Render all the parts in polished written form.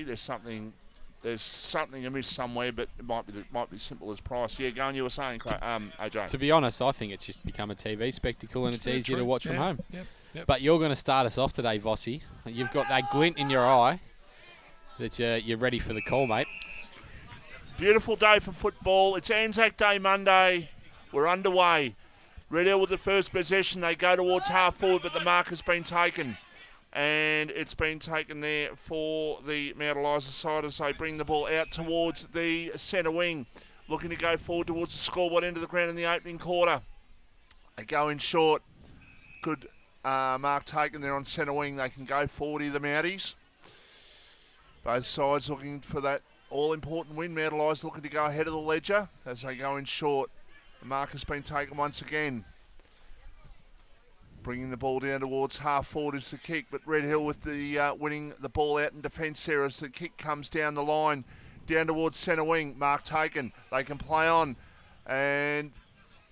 there's something amiss somewhere, but it might be simple as price. Yeah, going. You were saying, AJ. To be honest, I think it's just become a TV spectacle and it's easier to watch from home. Yep. But you're going to start us off today, Vossi. You've got that glint in your eye that you're ready for the call, mate. Beautiful day for football. It's Anzac Day Monday. We're underway. Red Hill with the first possession. They go towards half forward, but the mark has been taken. And it's been taken there for the Mount Eliza side as they bring the ball out towards the centre wing. Looking to go forward towards the scoreboard end of the ground in the opening quarter. They go in short. Good mark taken there on centre wing. They can go forward here, the Mounties. Both sides looking for that all-important win. Mount Eliza looking to go ahead of the ledger as they go in short. The mark has been taken once again. Bringing the ball down towards half forward is the kick, but Red Hill with the winning the ball out in defence there as the kick comes down the line, down towards centre wing. Mark taken. They can play on, and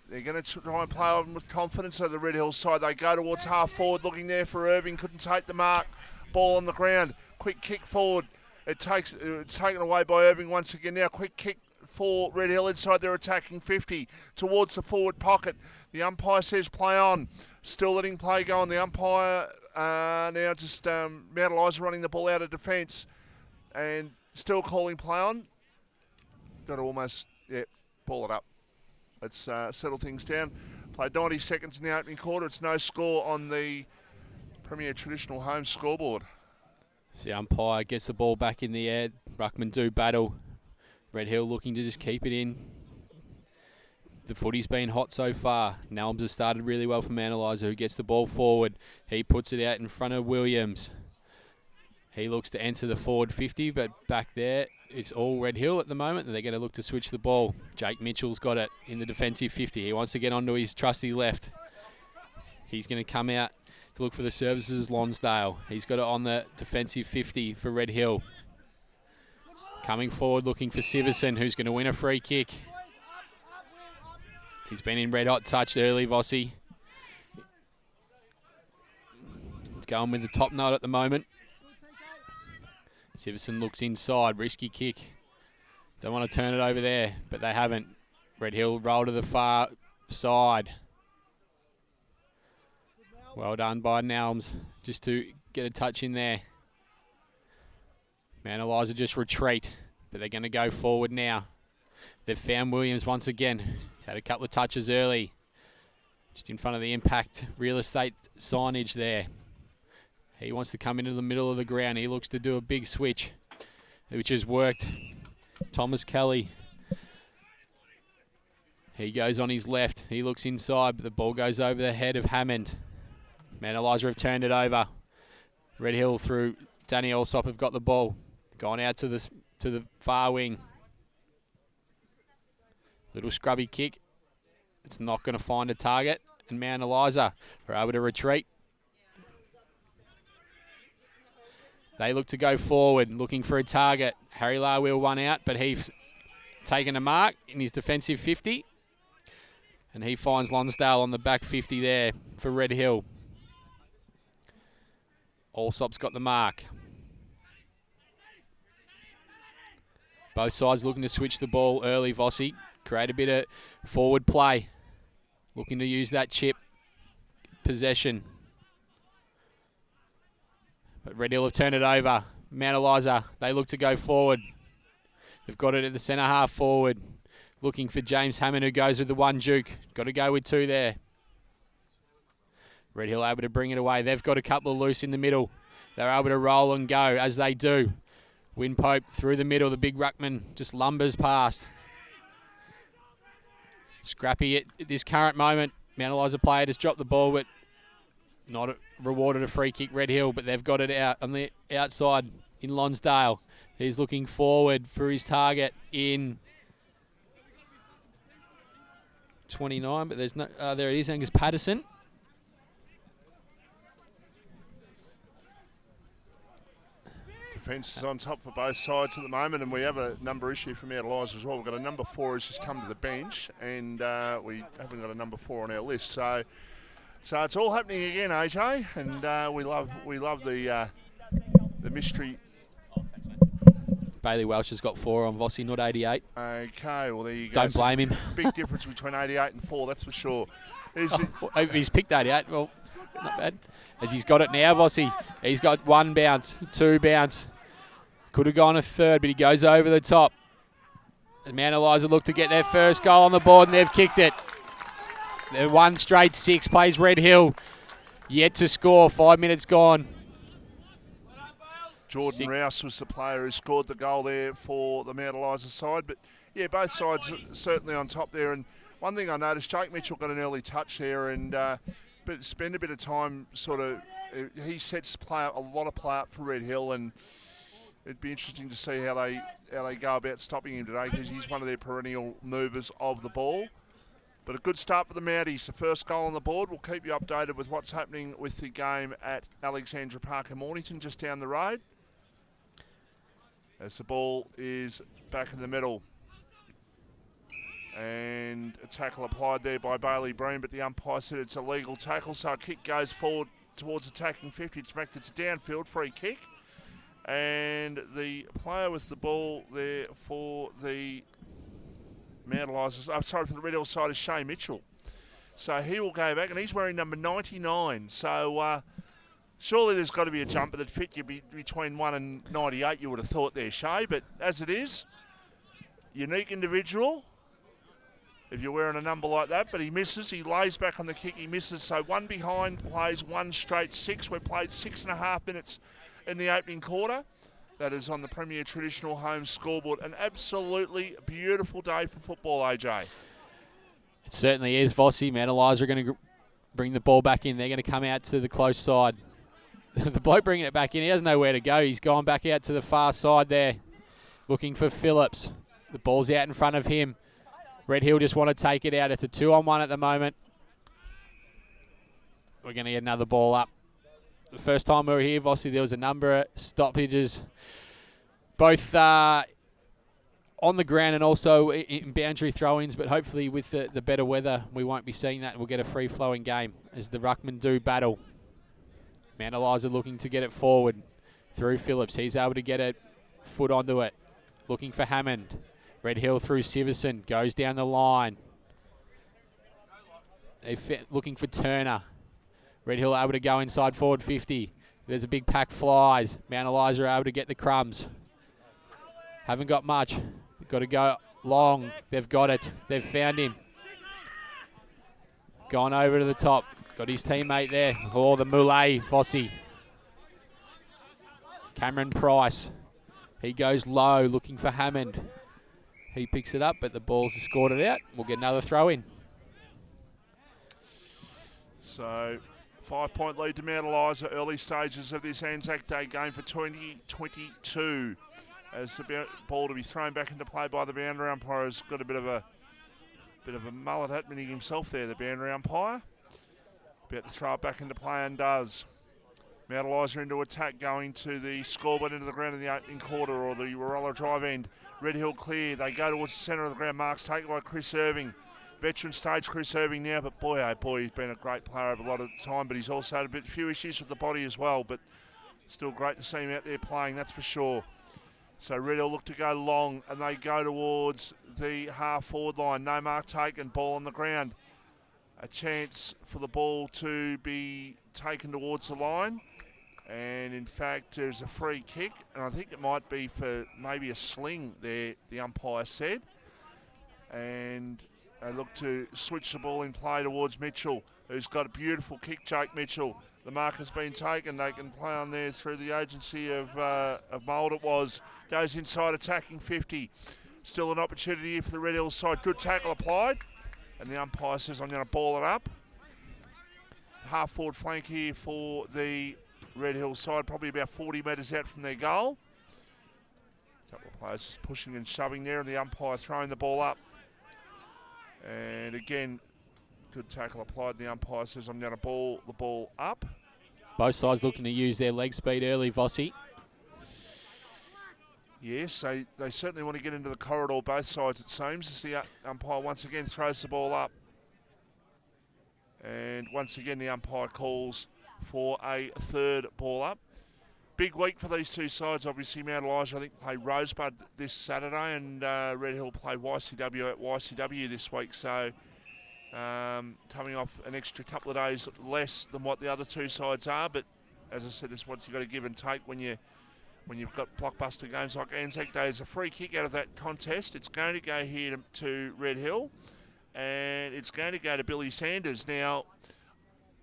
they're going to try and play on with confidence of the Red Hill side. They go towards half forward, looking there for Irving. Couldn't take the mark. Ball on the ground. Quick kick forward. It's taken away by Irving once again. Now quick kick for Red Hill inside their attacking 50 towards the forward pocket. The umpire says play on. Still letting play go on. The umpire now just Mount Eliza running the ball out of defence and still calling play on. Got to almost, ball it up. Let's settle things down. Played 90 seconds in the opening quarter. It's no score on the Premier Traditional Home scoreboard. So the umpire gets the ball back in the air. Ruckman do battle. Red Hill looking to just keep it in. The footy's been hot so far. Nelms has started really well for Mount Eliza, who gets the ball forward. He puts it out in front of Williams. He looks to enter the forward 50, but back there it's all Red Hill at the moment, and they're going to look to switch the ball. Jake Mitchell's got it in the defensive 50. He wants to get onto his trusty left. He's going to come out to look for the services Lonsdale. He's got it on the defensive 50 for Red Hill. Coming forward looking for Siverson, who's going to win a free kick. He's been in red hot touch early, Vossi. He's going with the top note at the moment. Siverson looks inside, risky kick. Don't want to turn it over there, but they haven't. Red Hill roll to the far side. Well done by Nelms, just to get a touch in there. Mount Eliza just retreat, but they're going to go forward now. They've found Williams once again. He's had a couple of touches early. Just in front of the Impact real estate signage there. He wants to come into the middle of the ground. He looks to do a big switch, which has worked. Thomas Kelly. He goes on his left. He looks inside, but the ball goes over the head of Hammond. Mount Eliza have turned it over. Red Hill through Danny Allsop have got the ball. Gone out to the far wing. Little scrubby kick. It's not going to find a target. And Mount Eliza are able to retreat. They look to go forward, looking for a target. Harry Larwell won out, but he's taken a mark in his defensive 50. And he finds Lonsdale on the back 50 there for Red Hill. Allsop's got the mark. Both sides looking to switch the ball early, Vossi. Create a bit of forward play. Looking to use that chip possession. But Red Hill have turned it over. Mount Eliza, they look to go forward. They've got it at the centre half forward. Looking for James Hammond, who goes with the one juke. Got to go with two there. Red Hill able to bring it away. They've got a couple of loose in the middle. They're able to roll and go as they do. Win Pope through the middle. The big ruckman just lumbers past. Scrappy at this current moment. Mount Eliza player just dropped the ball, but not rewarded a free kick, Red Hill, but they've got it out on the outside in Lonsdale. He's looking forward for his target in 29, but there's no. There it is, Angus Patterson. Defence is on top for both sides at the moment, and we have a number issue from Mount Eliza as well. We've got a number 4 who's just come to the bench, and we haven't got a number 4 on our list. So it's all happening again, AJ, and we love the mystery. Bailey Welsh has got 4 on Vossi, not 88. Okay, well, there you go. Don't blame him. Big difference between 88 and 4, that's for sure. If he's picked 88, well, not bad. As he's got it now, Vossi. He's got 1 bounce, 2 bounce. Could have gone a third, but he goes over the top. And Mount Eliza look to get their first goal on the board, and they've kicked it. They're 1 straight 6, plays Red Hill. Yet to score, 5 minutes gone. Jordan Rouse was the player who scored the goal there for the Mount Eliza side. But, yeah, both sides certainly on top there. And one thing I noticed, Jake Mitchell got an early touch there and but spend a bit of time he sets a lot of play up for Red Hill, and it'd be interesting to see how they go about stopping him today, because he's one of their perennial movers of the ball. But a good start for the Mounties. The first goal on the board. We'll keep you updated with what's happening with the game at Alexandra Park in Mornington, just down the road. As the ball is back in the middle. And a tackle applied there by Bailey Breen, but the umpire said it's a legal tackle, so a kick goes forward towards attacking 50. It's back to downfield, free kick. And the player with the ball there for the Mount Eliza, for the Red Hill side is Shay Mitchell. So he will go back, and he's wearing number 99. So surely there's got to be a jumper that fit you between 1 and 98, you would have thought there, Shay. But as it is, unique individual, if you're wearing a number like that. But he misses, he lays back on the kick, he misses. So 1 behind plays 1 straight 6. We've played 6.5 minutes in the opening quarter. That is on the Premier Traditional Home scoreboard. An absolutely beautiful day for football, AJ. It certainly is, Vossi. Mount Eliza are going to bring the ball back in. They're going to come out to the close side. The bloke bringing it back in, he doesn't know where to go. He's gone back out to the far side there, looking for Phillips. The ball's out in front of him. Red Hill just want to take it out. It's a 2-on-1 at the moment. We're going to get another ball up. The first time we were here, Vossi, there was a number of stoppages, both on the ground and also in boundary throw-ins, but hopefully with the better weather, we won't be seeing that, and we'll get a free-flowing game as the ruckmen do battle. Mount Eliza looking to get it forward through Phillips. He's able to get a foot onto it, looking for Hammond. Red Hill through Siverson, goes down the line. Looking for Turner. Red Hill able to go inside forward 50. There's a big pack flies. Mount Eliza are able to get the crumbs. Haven't got much. They've got to go long. They've got it. They've found him. Gone over to the top. Got his teammate there. Oh, the Moulet, Vossi. Cameron Price. He goes low, looking for Hammond. He picks it up, but the ball's scored it out. We'll get another throw in. So 5-point lead to Mount Eliza, early stages of this Anzac Day game for 2022. As the ball to be thrown back into play by the boundary umpire. Has got a bit of a mullet happening himself there, the boundary umpire. About to throw it back into play and does. Mount Eliza into attack, going to the scoreboard into the ground in the opening quarter, or the Warella drive end. Red Hill clear. They go towards the centre of the ground. Marks taken by Chris Irving. Veteran stage Chris Irving now, but boy, oh boy, he's been a great player over a lot of time, but he's also had a few issues with the body as well, but still great to see him out there playing, that's for sure. So Red Hill look to go long, and they go towards the half-forward line. No mark taken, ball on the ground. A chance for the ball to be taken towards the line. And in fact, there's a free kick, and I think it might be for maybe a sling there, the umpire said. And they look to switch the ball in play towards Mitchell, who's got a beautiful kick, Jake Mitchell. The mark has been taken. They can play on there through the agency of Mould. It was. Goes inside, attacking 50. Still an opportunity here for the Red Hill side. Good tackle applied. And the umpire says, I'm going to ball it up. Half-forward flank here for the Red Hill side, probably about 40 metres out from their goal. A couple of players just pushing and shoving there, and the umpire throwing the ball up. And again, good tackle applied. The umpire says, I'm going to ball the ball up. Both sides looking to use their leg speed early, Vossi. Yes, they certainly want to get into the corridor, both sides, it seems, as the umpire once again throws the ball up. And once again, the umpire calls for a third ball up. big week for these two sides. Obviously, Mount Eliza, I think, play Rosebud this Saturday, and Red Hill play YCW at YCW this week. So, coming off an extra couple of days less than what the other two sides are. But as I said, it's what you've got to give and take when you've got blockbuster games like Anzac Day. There's a free kick out of that contest. It's going to go here to Red Hill, and it's going to go to Billy Sanders. Now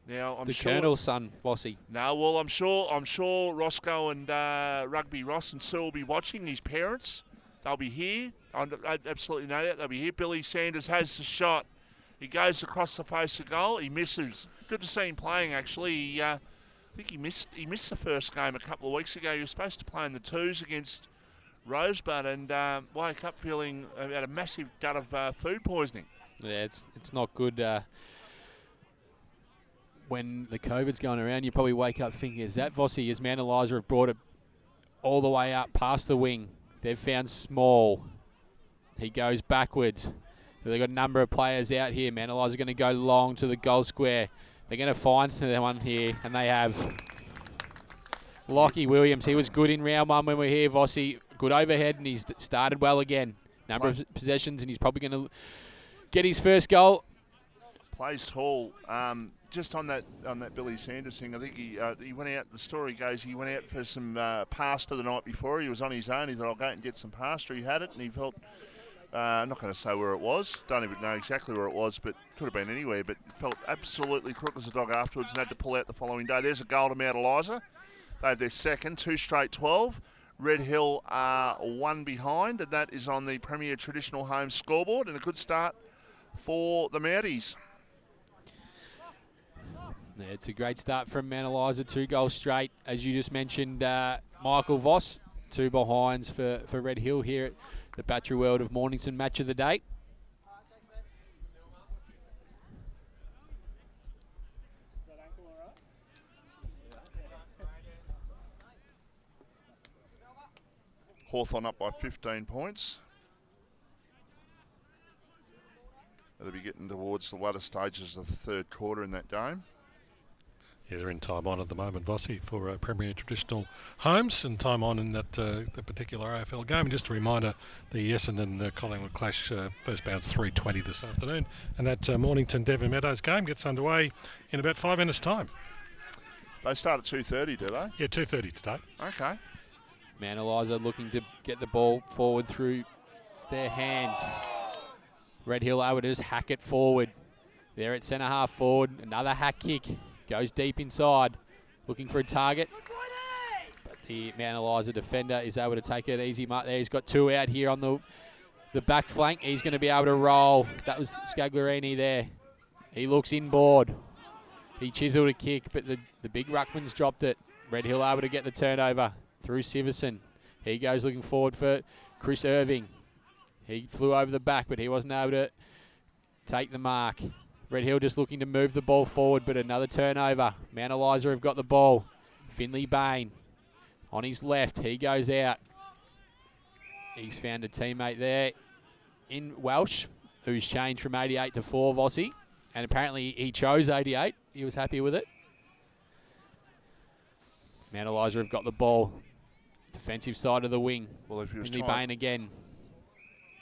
I'm the sure Colonel's son, Vossi. No, well, I'm sure Roscoe and Rugby Ross and Sue will be watching. His parents, they'll be here. I absolutely know that they'll be here. Billy Sanders has the shot. He goes across the face of goal. He misses. Good to see him playing. Actually, I think he missed the first game a couple of weeks ago. He was supposed to play in the twos against Rosebud, and woke up feeling had a massive gut of food poisoning. Yeah, it's not good. When the COVID's going around, you probably wake up thinking, is that Vossi? As Mount Eliza have brought it all the way up past the wing. They've found Small. He goes backwards. They've got a number of players out here. Mount Eliza are going to go long to the goal square. They're going to find someone here, and they have Lockie Williams. He was good in round one when we were here, Vossi. Good overhead, and he's started well again. Number of possessions, and he's probably going to get his first goal. Plays tall. Just on that Billy Sanders thing, I think he went out. The story goes he went out for some pasta the night before. He was on his own. He thought, I'll go out and get some pasta. He had it, and he felt. I'm not going to say where it was. Don't even know exactly where it was, but could have been anywhere. But felt absolutely crook as a dog afterwards, and had to pull out the following day. There's a goal to Mount Eliza. They have their second, 2 straight 12. Red Hill are 1 behind, and that is on the Premier Traditional Home scoreboard, and a good start for the Mounties. Yeah, it's a great start from Mount Eliza, 2 goals straight. As you just mentioned, Michael Voss, 2 behinds for Red Hill here at the Battery World of Mornington match of the day. Hawthorn up by 15 points. That'll be getting towards the latter stages of the third quarter in that game. Yeah, they're in time on at the moment, Vossi, for Premier Traditional Homes, and time on in that particular AFL game. And just a reminder, the Essendon Collingwood clash first bounce 3:20 this afternoon, and that Mornington Devon Meadows game gets underway in about 5 minutes' time. They start at 2:30, do they? Yeah, 2:30 today. Okay. Mount Eliza looking to get the ball forward through their hands. Red Hill able to just hack it forward. They're at centre half forward. Another hack kick. Goes deep inside. Looking for a target. But the Mount Eliza defender is able to take it easy mark there. He's got 2 out here on the back flank. He's going to be able to roll. That was Scagliarini there. He looks inboard. He chiseled a kick, but the big ruckman's dropped it. Red Hill able to get the turnover through Siverson. He goes looking forward for Chris Irving. He flew over the back, but he wasn't able to take the mark. Red Hill just looking to move the ball forward, but another turnover. Mount Eliza have got the ball. Finley Bain on his left. He goes out. He's found a teammate there in Welsh, who's changed from 88 to 4, Vossi. And apparently he chose 88. He was happy with it. Mount Eliza have got the ball. Defensive side of the wing. Well, if he was Finley Bain again.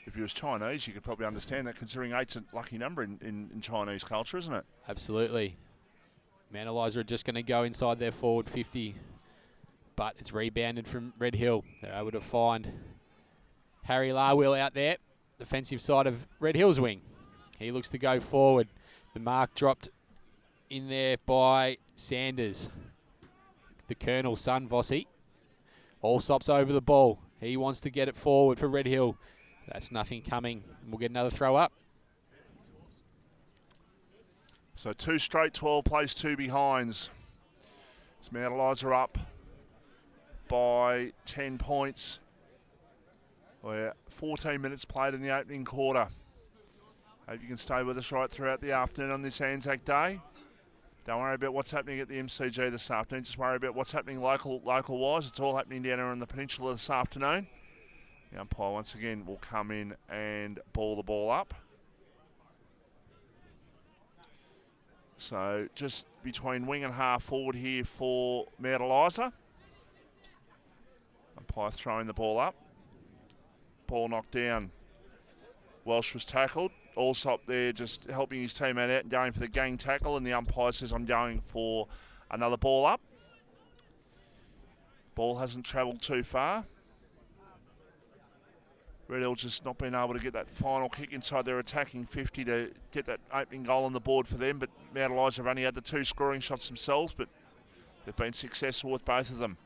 If he was Chinese, you could probably understand that, considering 8's a lucky number in Chinese culture, isn't it? Absolutely. Mount Eliza are just going to go inside their forward 50, but it's rebounded from Red Hill. They're able to find Harry Larwill out there, defensive side of Red Hill's wing. He looks to go forward. The mark dropped in there by Sanders, the Colonel's son, Vossi. Allsop's over the ball. He wants to get it forward for Red Hill. That's nothing coming. We'll get another throw up. So 2 straight 12 plays, 2 behinds. It's Mount Eliza up by 10 points. We're 14 minutes played in the opening quarter. Hope you can stay with us right throughout the afternoon on this Anzac Day. Don't worry about what's happening at the MCG this afternoon. Just worry about what's happening local-wise. It's all happening down here on the peninsula this afternoon. The umpire once again will come in and ball the ball up. So just between wing and half forward here for Mount Eliza. Umpire throwing the ball up. Ball knocked down. Welsh was tackled. Allsop there just helping his teammate out and going for the gang tackle, and the umpire says, I'm going for another ball up. Ball hasn't travelled too far. Red Hill just not being able to get that final kick inside their attacking 50 to get that opening goal on the board for them, but Mount Eliza have only had the 2 scoring shots themselves, but they've been successful with both of them.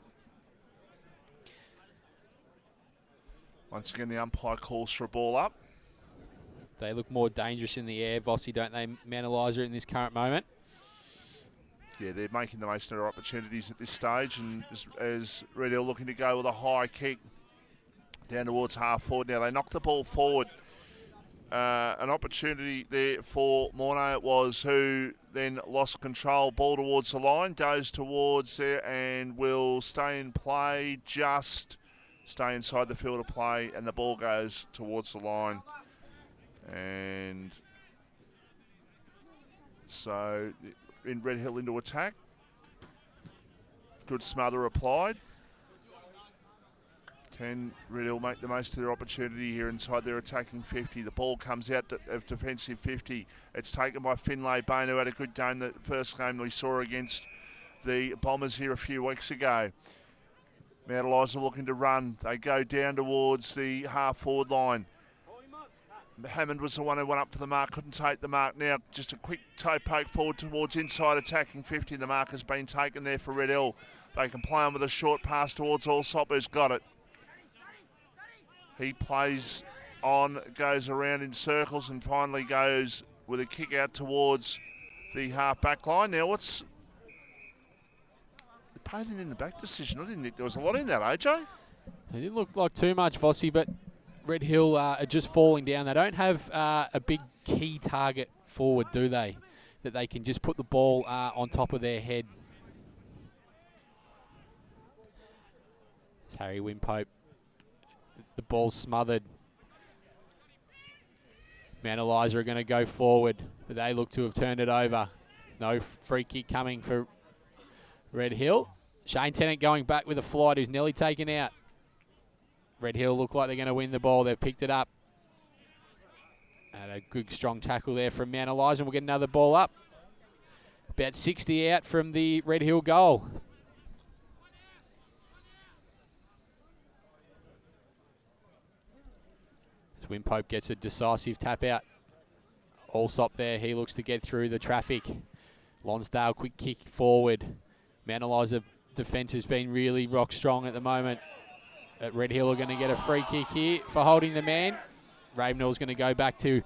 Once again, the umpire calls for a ball up. They look more dangerous in the air, Vossi, don't they, Mount Eliza, in this current moment? Yeah, they're making the most of their opportunities at this stage, and as Red Hill looking to go with a high kick down towards half forward. Now they knock the ball forward. An opportunity there for Morno it was, who then lost control. Ball towards the line, goes towards there and will stay in play, just stay inside the field of play, and the ball goes towards the line. And so in Red Hill into attack. Good smother applied. Can Red Hill make the most of their opportunity here inside their attacking 50? The ball comes out of defensive 50. It's taken by Finlay Bain, who had a good game, the first game we saw against the Bombers here a few weeks ago. Mount Eliza looking to run. They go down towards the half-forward line. Hammond was the one who went up for the mark, couldn't take the mark. Now just a quick toe poke forward towards inside attacking 50. The mark has been taken there for Red Hill. They can play on with a short pass towards Allsop, who's got it. He plays on, goes around in circles and finally goes with a kick out towards the half-back line. Now what's... They paid it in the back decision. I didn't think there was a lot in that, AJ. It didn't look like too much, Vossi, but Red Hill are just falling down. They don't have a big key target forward, do they? That they can just put the ball on top of their head. It's Harry Wimpope. The ball smothered. Mount Eliza are going to go forward, but they look to have turned it over. No free kick coming for Red Hill. Shane Tennant going back with a flight, who's nearly taken out. Red Hill look like they're going to win the ball. They've picked it up. And a good strong tackle there from Mount Eliza. We'll get another ball up. About 60 out from the Red Hill goal. Wimpope gets a decisive tap out. Allsop there, he looks to get through the traffic. Lonsdale, quick kick forward. Mount Eliza defence has been really rock strong at the moment. At Red Hill are going to get a free kick here for holding the man. Ravenel's going to go back to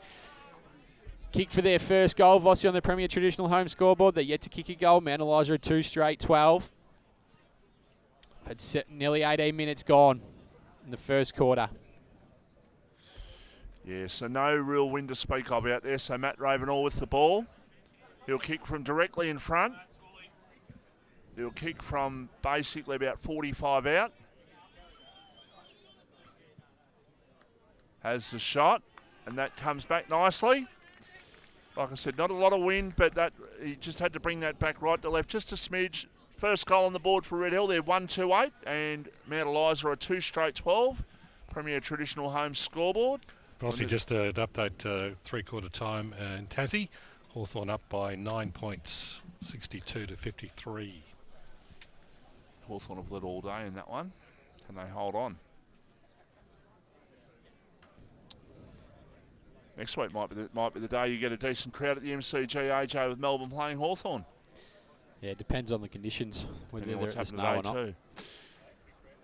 kick for their first goal. Vossi on the Premier Traditional Home scoreboard. They're yet to kick a goal. Mount Eliza are 2 straight, 12. It's nearly 18 minutes gone in the first quarter. Yeah, so no real win to speak of out there. So Matt Ravenall with the ball. He'll kick from directly in front. He'll kick from basically about 45 out. Has the shot, and that comes back nicely. Like I said, not a lot of wind, but that he just had to bring that back right to left, just a smidge. First goal on the board for Red Hill. They're 1-2-8, and Mount Eliza are 2 straight 12. Premier Traditional Home scoreboard. Vossi, just an update, three-quarter time in Tassie. Hawthorn up by 9 points, 62 to 53. Hawthorn have led all day in that one. Can they hold on? Next week might be the day you get a decent crowd at the MCG, AJ, with Melbourne playing Hawthorn. Yeah, it depends on the conditions, whether what's there's happened snow or today not. too.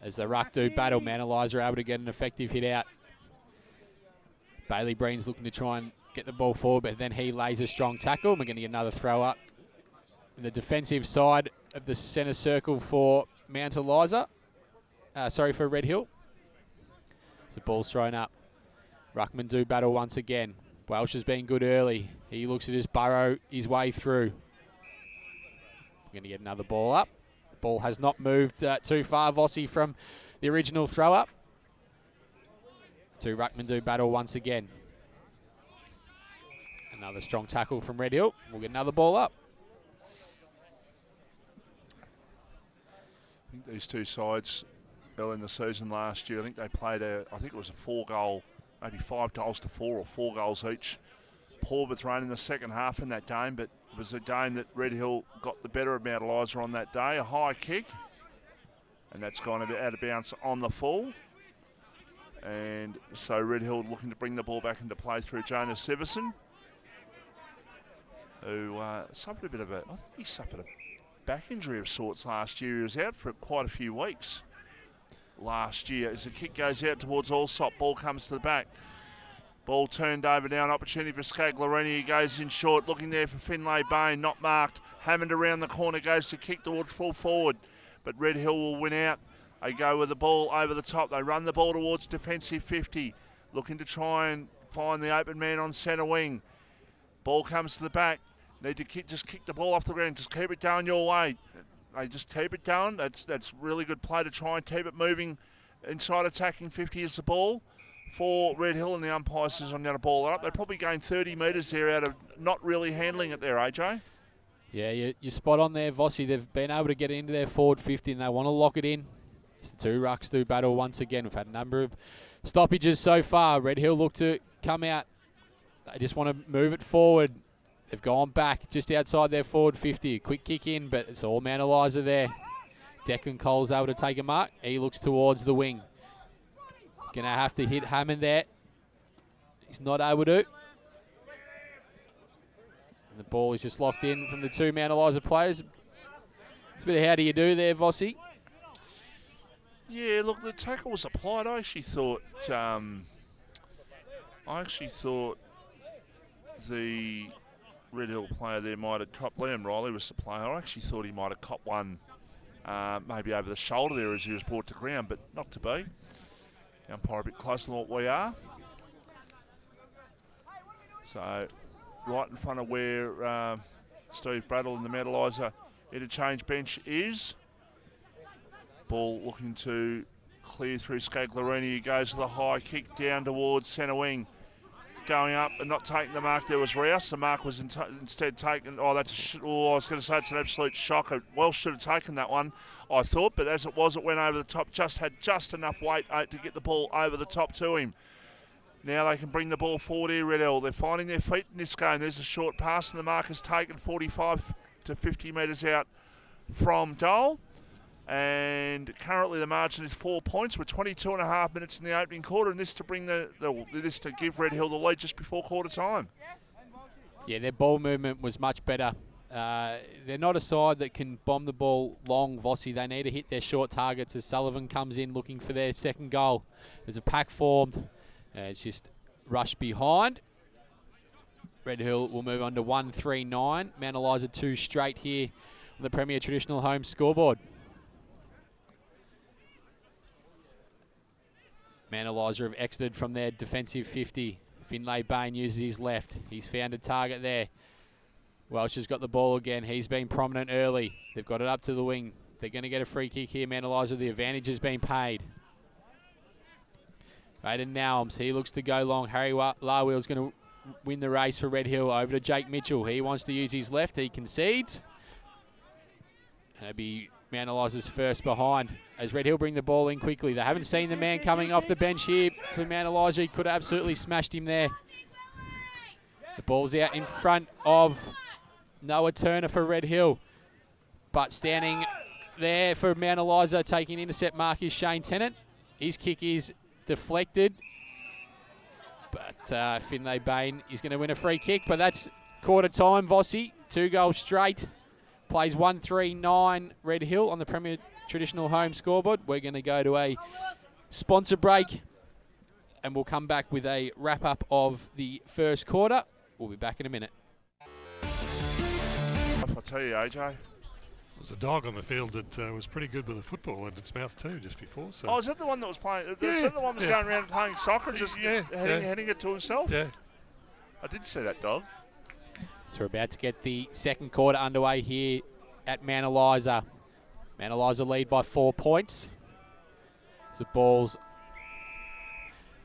As the ruck do battle, Mount Eliza are able to get an effective hit out. Bailey Breen's looking to try and get the ball forward, but then he lays a strong tackle. We're going to get another throw up. In the defensive side of the centre circle for Mount Eliza. For Red Hill. The ball's thrown up. Ruckman do battle once again. Welsh has been good early. He looks to just burrow his way through. We're going to get another ball up. The ball has not moved too far, Vossi, from the original throw up. Two Ruckman do battle once again. Another strong tackle from Red Hill. We'll get another ball up. I think these two sides early in the season last year. I think they played I think it was a 4-goal, maybe 5 goals to 4 or 4 goals each. Poor Bethrain in the second half in that game, but it was a game that Red Hill got the better of Mount Eliza on that day. A high kick, and that's gone a bit out of bounds on the full. And so Red Hill looking to bring the ball back into play through Jonas Severson, who suffered a bit of I think he suffered a back injury of sorts last year. He was out for quite a few weeks last year. As the kick goes out towards Allsop, ball comes to the back. Ball turned over now, an opportunity for Scaglarini. He goes in short, looking there for Finlay Bain, not marked. Hammond around the corner, goes to kick towards full forward, but Red Hill will win out. They go with the ball over the top. They run the ball towards defensive 50, looking to try and find the open man on centre wing. Ball comes to the back. Need to just kick the ball off the ground. Just keep it going your way. They just keep it going. That's really good play to try and keep it moving. Inside attacking 50 is the ball for Red Hill, and the umpire says I'm going to ball it up. They probably gained 30 metres there out of not really handling it there, AJ. Yeah, you're spot on there, Vossi. They've been able to get into their forward 50 and they want to lock it in. It's the two rucks do battle once again. We've had a number of stoppages so far. Red Hill look to come out. They just want to move it forward. They've gone back just outside their forward 50. A quick kick in, but it's all Mount Eliza there. Declan Cole's able to take a mark. He looks towards the wing. Going to have to hit Hammond there. He's not able to. And the ball is just locked in from the two Mount Eliza players. It's a bit of how do you do there, Vossi? Yeah, look, the tackle was applied. I actually thought the Red Hill player there might have copped. Liam Riley was the player. I actually thought he might have copped one maybe over the shoulder there as he was brought to ground, but not to be. The umpire a bit closer than what we are. So, right in front of where Steve Bradle and the Mount Eliza interchange bench is. Ball looking to clear through Scaglarini. He goes with a high kick down towards centre wing. Going up and not taking the mark. There was Rouse. The mark was instead taken. Oh, that's I was going to say it's an absolute shocker. Welsh should have taken that one, I thought, but as it was, it went over the top. Had just enough weight to get the ball over the top to him. Now they can bring the ball forward here, Red Hill. They're finding their feet in this game. There's a short pass, and the mark is taken 45 to 50 metres out from goal. And currently the margin is 4 points with 22 and a half minutes in the opening quarter, and this to bring this to give Red Hill the lead just before quarter time. Yeah, their ball movement was much better. They're not a side that can bomb the ball long, Vossi. They need to hit their short targets as Sullivan comes in looking for their second goal. There's a pack formed. It's just rush behind. Red Hill will move on to 1-3-9. Mount Eliza 2 straight here on the Premier Traditional Home scoreboard. Mount Eliza have exited from their defensive 50. Finlay Bain uses his left. He's found a target there. Welsh has got the ball again. He's been prominent early. They've got it up to the wing. They're going to get a free kick here. Mount Eliza, the advantage has been paid. Aiden Nowams, he looks to go long. Harry Larwheel's going to win the race for Red Hill. Over to Jake Mitchell. He wants to use his left. He concedes. That'll be Mount Eliza's first behind as Red Hill bring the ball in quickly. They haven't seen the man coming off the bench here for Mount Eliza. He could have absolutely smashed him there. The ball's out in front of Noah Turner for Red Hill. But standing there for Mount Eliza taking intercept mark is Shane Tennant. His kick is deflected. But Finlay Bain is going to win a free kick. But that's quarter time, Vossi. 2 goals straight. Plays 1-3-9 Red Hill on the Premier Traditional Home scoreboard. We're going to go to a sponsor break and we'll come back with a wrap-up of the first quarter. We'll be back in a minute. I'll tell you, AJ. There was a dog on the field that was pretty good with a football in its mouth too just before. So. Oh, is that the one that was playing? Yeah, is that the one that was going around playing soccer and just heading it to himself? Yeah. I did see that dog. So we're about to get the second quarter underway here at Mount Eliza. Mount Eliza lead by 4 points. So the ball's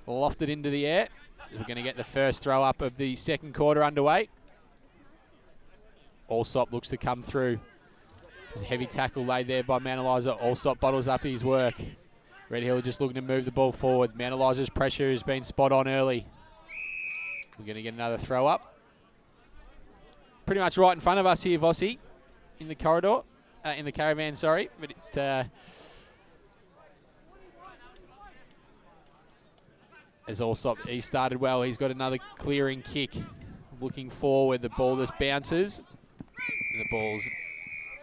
lofted into the air. We're going to get the first throw up of the second quarter underway. Allsop looks to come through. There's a heavy tackle laid there by Mount Eliza. Allsop bottles up his work. Red Hill just looking to move the ball forward. Mount Eliza's pressure has been spot on early. We're going to get another throw up. Pretty much right in front of us here, Vossi, in the corridor, in the caravan, sorry. But as Allsop, he started well. He's got another clearing kick. Looking forward, the ball just bounces. And the ball's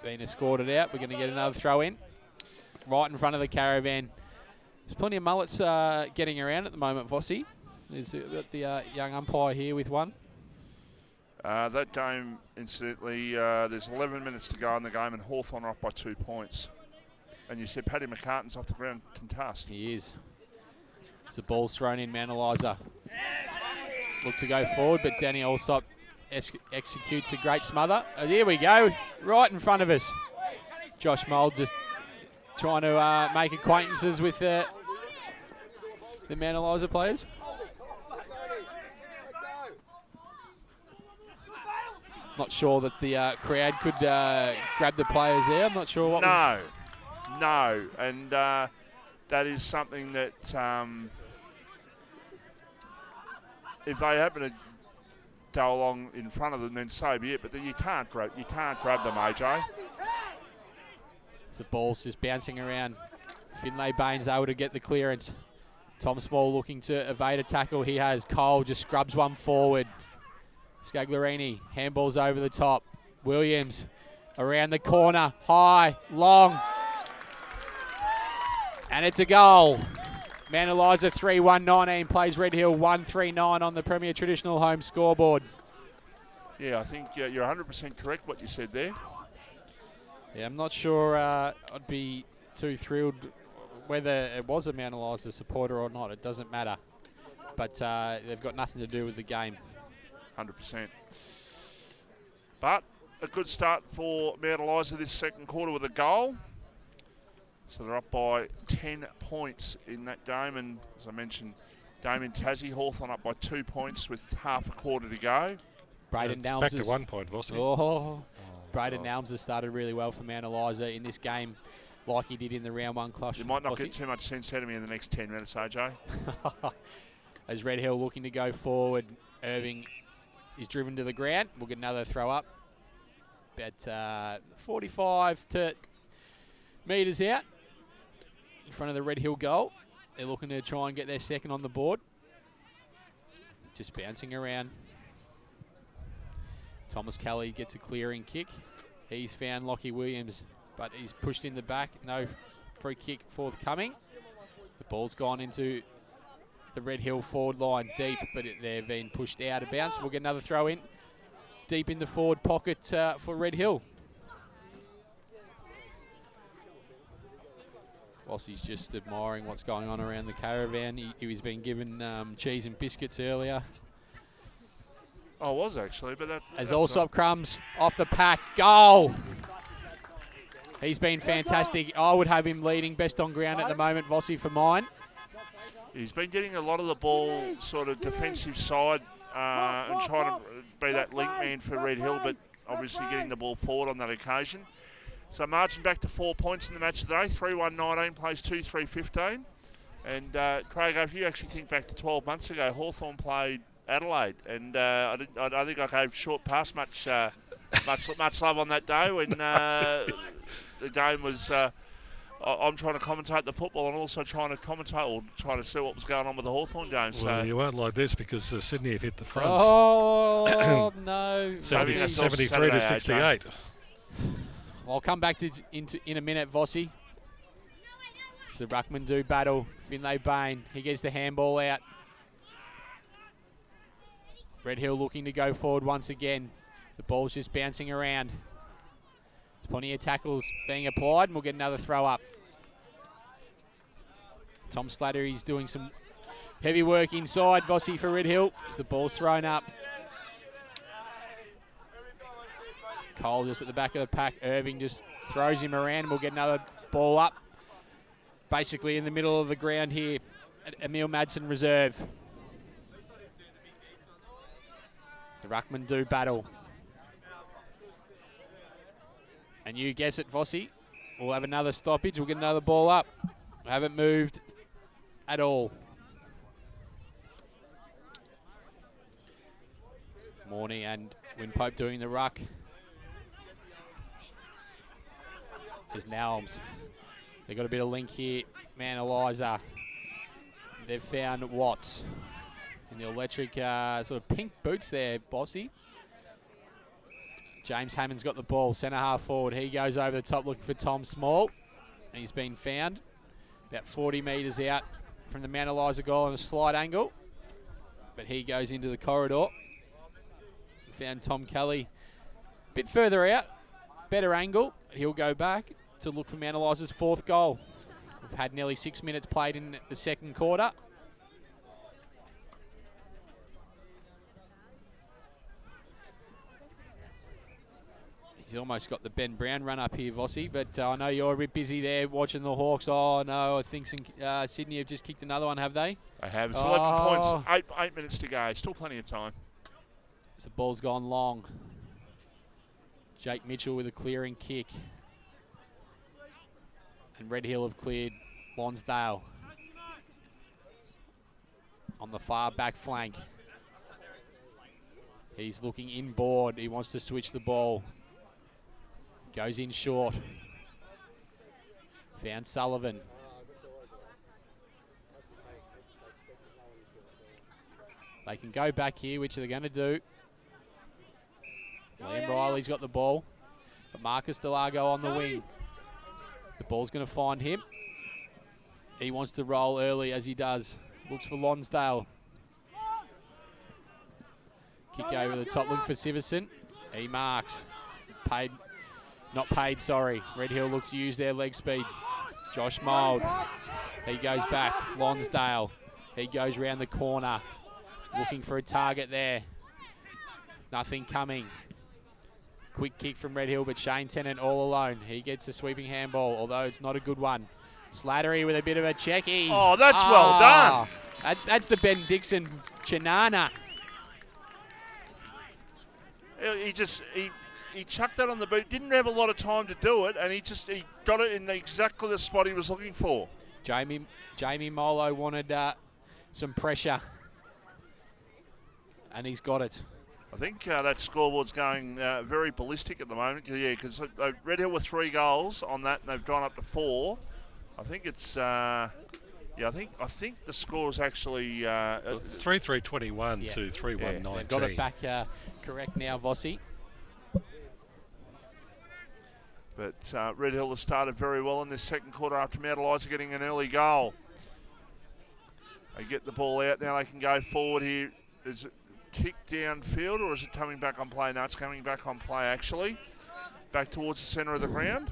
been escorted out. We're going to get another throw in. Right in front of the caravan. There's plenty of mullets getting around at the moment, Vossi. There's got the young umpire here with one. That game, incidentally, there's 11 minutes to go in the game and Hawthorn are off by 2 points. And you said Paddy McCartan's off the ground concussed. He is. As the ball's thrown in, Mount Eliza look to go forward, but Danny Allsop executes a great smother. Oh, here we go, right in front of us. Josh Mould just trying to make acquaintances with the Mount Eliza players. Not sure that the crowd could grab the players there. I'm not sure what. No, and that is something that if they happen to go along in front of them, then so be it. But you can't grab them, AJ. The ball's just bouncing around. Finlay Baines able to get the clearance. Tom Small looking to evade a tackle. He has. Cole just scrubs one forward. Scagliarini, handballs over the top. Williams around the corner, high, long. And it's a goal. Mount Eliza 3-1-19 plays Red Hill 1-3-9 on the Premier Traditional Home scoreboard. Yeah, I think you're 100% correct what you said there. Yeah, I'm not sure I'd be too thrilled whether it was a Mount Eliza supporter or not. It doesn't matter. But they've got nothing to do with the game. 100%. But a good start for Mount Eliza this second quarter with a goal. So they're up by 10 points in that game. And as I mentioned, Damien Tassie, Hawthorn up by 2 points with half a quarter to go. Braden Nelms back to 1 point, Vossi. Braden Nelms has started really well for Mount Eliza in this game, like he did in the round one clash. You might not get too much sense out of me in the next 10 minutes, AJ. As Red Hill looking to go forward, Irving is driven to the ground. We'll get another throw up. About 45 metres out in front of the Red Hill goal. They're looking to try and get their second on the board. Just bouncing around. Thomas Kelly gets a clearing kick. He's found Lockie Williams, but he's pushed in the back. No free kick forthcoming. The ball's gone into the Red Hill forward line deep, but they've been pushed out of bounds. We'll get another throw in deep in the forward pocket for Red Hill. Whilst he's just admiring what's going on around the caravan, he was being given cheese and biscuits earlier. I was actually, but as Allsop crumbs off the pack, goal. He's been fantastic. I would have him leading best on ground at the moment, Vossi, for mine. He's been getting a lot of the ball sort of defensive side and trying to be that link man for Red Hill, but obviously getting the ball forward on that occasion. So marching back to 4 points in the match today, 3-1-19 plays 2-3-15. And Craig, if you actually think back to 12 months ago, Hawthorn played Adelaide, and I think I gave short pass much love on that day when the game was. I'm trying to commentate the football and also trying to commentate or trying to see what was going on with the Hawthorn game. Well, you won't like this because Sydney have hit the front. Oh no! 73 to 68. I'll come back to in a minute, Vossi. It's the Ruckman-Do battle. Finlay Bain, he gets the handball out. Red Hill looking to go forward once again. The ball's just bouncing around. There's plenty of tackles being applied, and we'll get another throw up. Tom Slattery's doing some heavy work inside, Vossi, for Red Hill as the ball's thrown up. Cole just at the back of the pack. Irving just throws him around, and we'll get another ball up. Basically in the middle of the ground here at Emil Madsen Reserve. The Ruckman-Do battle. And you guess it, Vossi. We'll have another stoppage. We'll get another ball up. Haven't moved at all. Morning and Winpope doing the ruck. There's Nelms. They've got a bit of link here. Man, Eliza. They've found Watts. And the electric sort of pink boots there, Bossy. James Hammond's got the ball, centre half forward. He goes over the top looking for Tom Small. And he's been found about 40 metres out from the Mount Eliza goal on a slight angle. But he goes into the corridor. Found Tom Kelly a bit further out, better angle. He'll go back to look for Mount Eliza's 4th goal. We've had nearly 6 minutes played in the second quarter. He's almost got the Ben Brown run up here, Vossi, but I know you're a bit busy there watching the Hawks. Oh, no, I think Sydney have just kicked another one, have they? They have. It's 11 points, 8 minutes to go. Still plenty of time. So the ball's gone long. Jake Mitchell with a clearing kick. And Red Hill have cleared Lonsdale. On the far back flank. He's looking inboard. He wants to switch the ball. Goes in short. Found Sullivan. They can go back here, which they're going to do. Liam Riley's got the ball, but Marcus Delago on the wing. The ball's going to find him. He wants to roll early as he does. Looks for Lonsdale. Kick over the top, looking for Siverson. He marks. Not paid, sorry. Red Hill looks to use their leg speed. Josh Mould. He goes back. Lonsdale. He goes round the corner. Looking for a target there. Nothing coming. Quick kick from Red Hill, but Shane Tennant all alone. He gets a sweeping handball, although it's not a good one. Slattery with a bit of a checky. Oh, that's well done. That's the Ben Dixon Chinana. He chucked that on the boot. Didn't have a lot of time to do it, and he got it in exactly the spot he was looking for. Jamie Molo wanted some pressure, and he's got it. I think that scoreboard's going very ballistic at the moment. Yeah, because Red Hill with 3 goals on that, and they've gone up to 4. I think it's I think the score is actually 3-3-21 to 3-1-19. They've got it back correct now, Vossi. But Red Hill has started very well in this second quarter after Mount Eliza getting an early goal. They get the ball out now. They can go forward here. Is it kick downfield, or is it coming back on play? No, it's coming back on play, actually. Back towards the centre of the ground.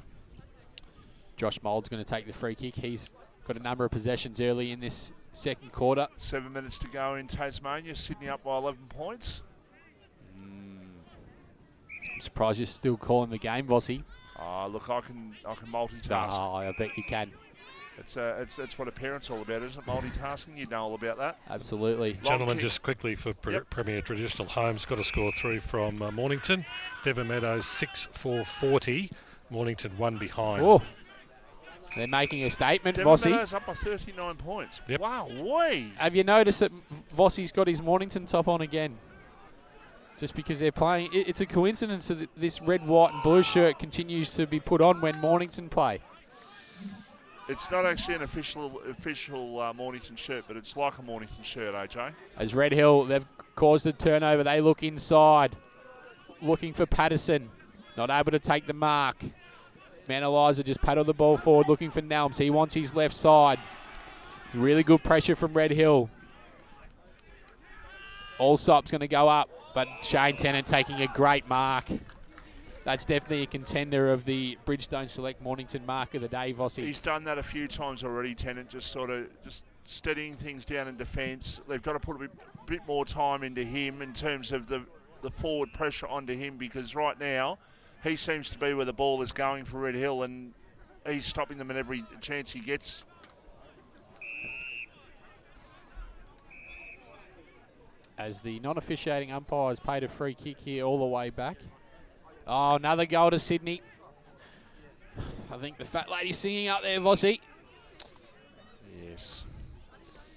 Josh Mould's going to take the free kick. He's got a number of possessions early in this second quarter. 7 minutes to go in Tasmania. Sydney up by 11 points. I'm surprised you're still calling the game, Vossi. Look, I can multitask. Oh, I bet you can. It's what a parent's all about, isn't it? Multitasking. You know all about that. Absolutely. Gentlemen, just quickly for Premier Traditional Homes, got a score through from Mornington. Devon Meadows 6-4-40. Mornington 1 behind. Oh, they're making a statement, Devon Vossi. Meadows up by 39 points. Yep. Wow, way. Have you noticed that Vossi's got his Mornington top on again? Just because they're playing. It's a coincidence that this red, white and blue shirt continues to be put on when Mornington play. It's not actually an official Mornington shirt, but it's like a Mornington shirt, AJ. As Red Hill, they've caused a turnover. They look inside, looking for Patterson. Not able to take the mark. Mount Eliza just paddled the ball forward, looking for Nelms. He wants his left side. Really good pressure from Red Hill. Allsop's going to go up, but Shane Tennant taking a great mark. That's definitely a contender of the Bridgestone Select Mornington Mark of the day, Vossi. He's done that a few times already, Tennant, just steadying things down in defence. They've got to put a bit more time into him in terms of the forward pressure onto him, because right now he seems to be where the ball is going for Red Hill, and he's stopping them at every chance he gets. As the non-officiating umpire has paid a free kick here all the way back. Oh, another goal to Sydney. I think the fat lady's singing up there, Vossi.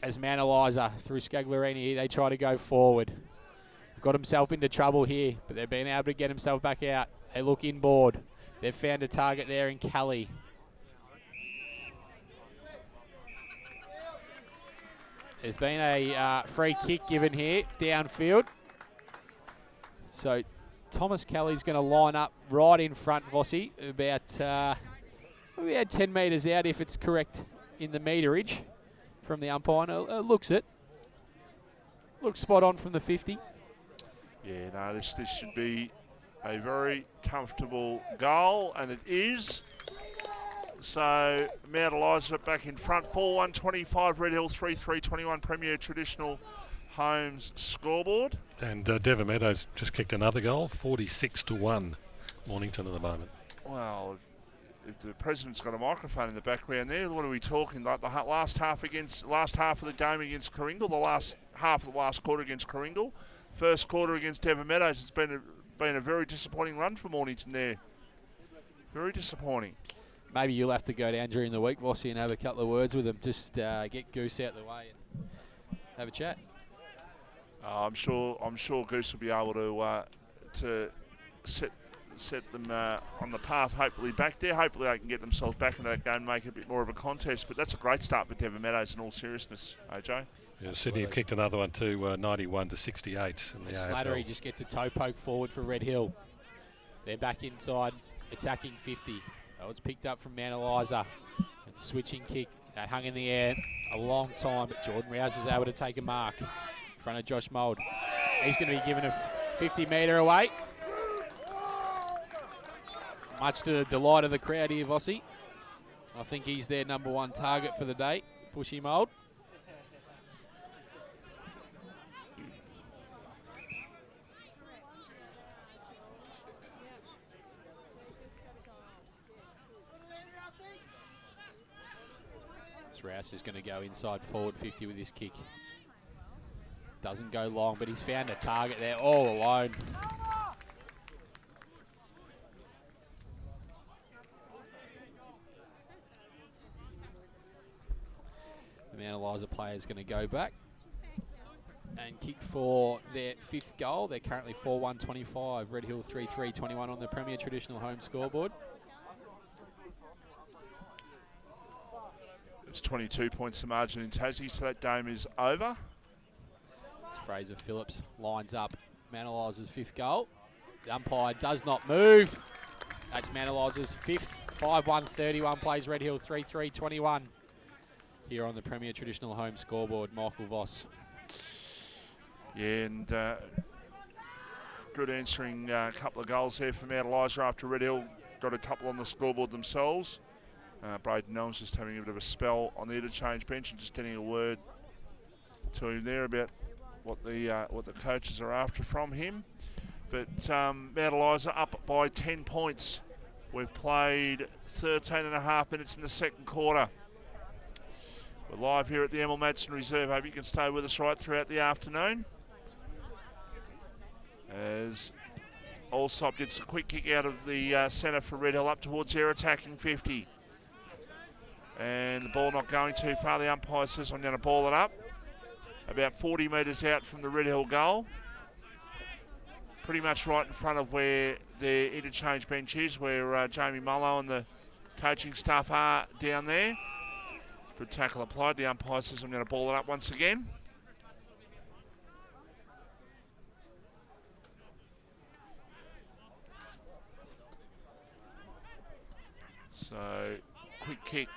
as Manaliza through Scaglarini here. They try to go forward. Got himself into trouble here, but they've been able to get himself back out. They look inboard. They've found a target there in Kelly. There's been a free kick given here downfield. So Thomas Kelly's going to line up right in front, Vossi, about 10 metres out if it's correct in the meterage from the umpire. Looks spot on from the 50. Yeah, no, this should be a very comfortable goal, and it is. So Mount Eliza back in front, 4-1-25, Red Hill 3-3-21, Premier Traditional Homes scoreboard. And Devon Meadows just kicked another goal, 46-1, Mornington at the moment. Well, if the president's got a microphone in the background there, what are we talking? Like the last half of the game against Coringle, the last half of the last quarter against Coringle, first quarter against Devon Meadows. It's been a very disappointing run for Mornington there. Very disappointing. Maybe you'll have to go down during the week, Vossi, and have a couple of words with them. Just get Goose out the way and have a chat. I'm sure Goose will be able to set them on the path, hopefully back there. Hopefully they can get themselves back into that game and make it a bit more of a contest. But that's a great start for Devon Meadows in all seriousness, AJ. Yeah, Sydney have kicked another one too, 91-68 in the AFL. Slattery just gets a toe poke forward for Red Hill. They're back inside, attacking 50. Oh, it's picked up from Mount Eliza. And the switching kick that hung in the air a long time, but Jordan Rouse is able to take a mark in front of Josh Mould. He's going to be given a 50-metre away. Much to the delight of the crowd here, Vossi. I think he's their number one target for the day, Bushy Mould. Rouse is going to go inside forward 50 with his kick. Doesn't go long, but he's found a target there all alone. The Mount Eliza player is going to go back and kick for their fifth goal. They're currently 4-1-25, Red Hill 3-3-21 on the Premier Traditional Home scoreboard. It's 22 points the margin in Tassie, so that game is over. As Fraser Phillips lines up Mount Eliza's fifth goal. The umpire does not move. That's Mount Eliza's fifth. 5-1-31 plays Red Hill 3-3-21 here on the Premier Traditional Home scoreboard. Michael Voss. Yeah, and good answering couple of goals there for Mount Eliza after Red Hill got a couple on the scoreboard themselves. Braden Nelms just having a bit of a spell on the interchange bench and just getting a word to him there about what the coaches are after from him. But Mount Eliza up by 10 points. We've played 13.5 minutes in the second quarter. We're live here at the Emil Madsen Reserve. Hope you can stay with us right throughout the afternoon. As Allsop gets a quick kick out of the centre for Red Hill up towards their attacking 50. And the ball not going too far. The umpire says I'm going to ball it up. About 40 metres out from the Red Hill goal. Pretty much right in front of where their interchange bench is, where Jamie Mullo and the coaching staff are down there. Good tackle applied. The umpire says I'm going to ball it up once again. So, quick kick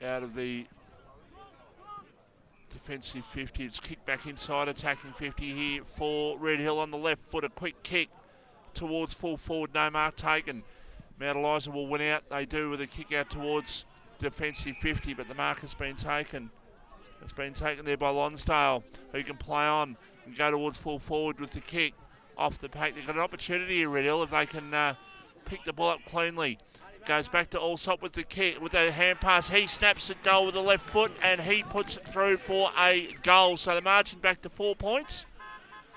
out of the defensive 50. It's kicked back inside, attacking 50 here for Red Hill on the left foot. A quick kick towards full forward, no mark taken. Mount Eliza will win out. They do with a kick out towards defensive 50, but the mark has been taken. It's been taken there by Lonsdale, who can play on and go towards full forward with the kick off the pack. They've got an opportunity here, Red Hill, if they can pick the ball up cleanly. Goes back to Allsop with the kick, with a hand pass. He snaps it goal with the left foot and he puts it through for a goal. So the margin back to 4 points.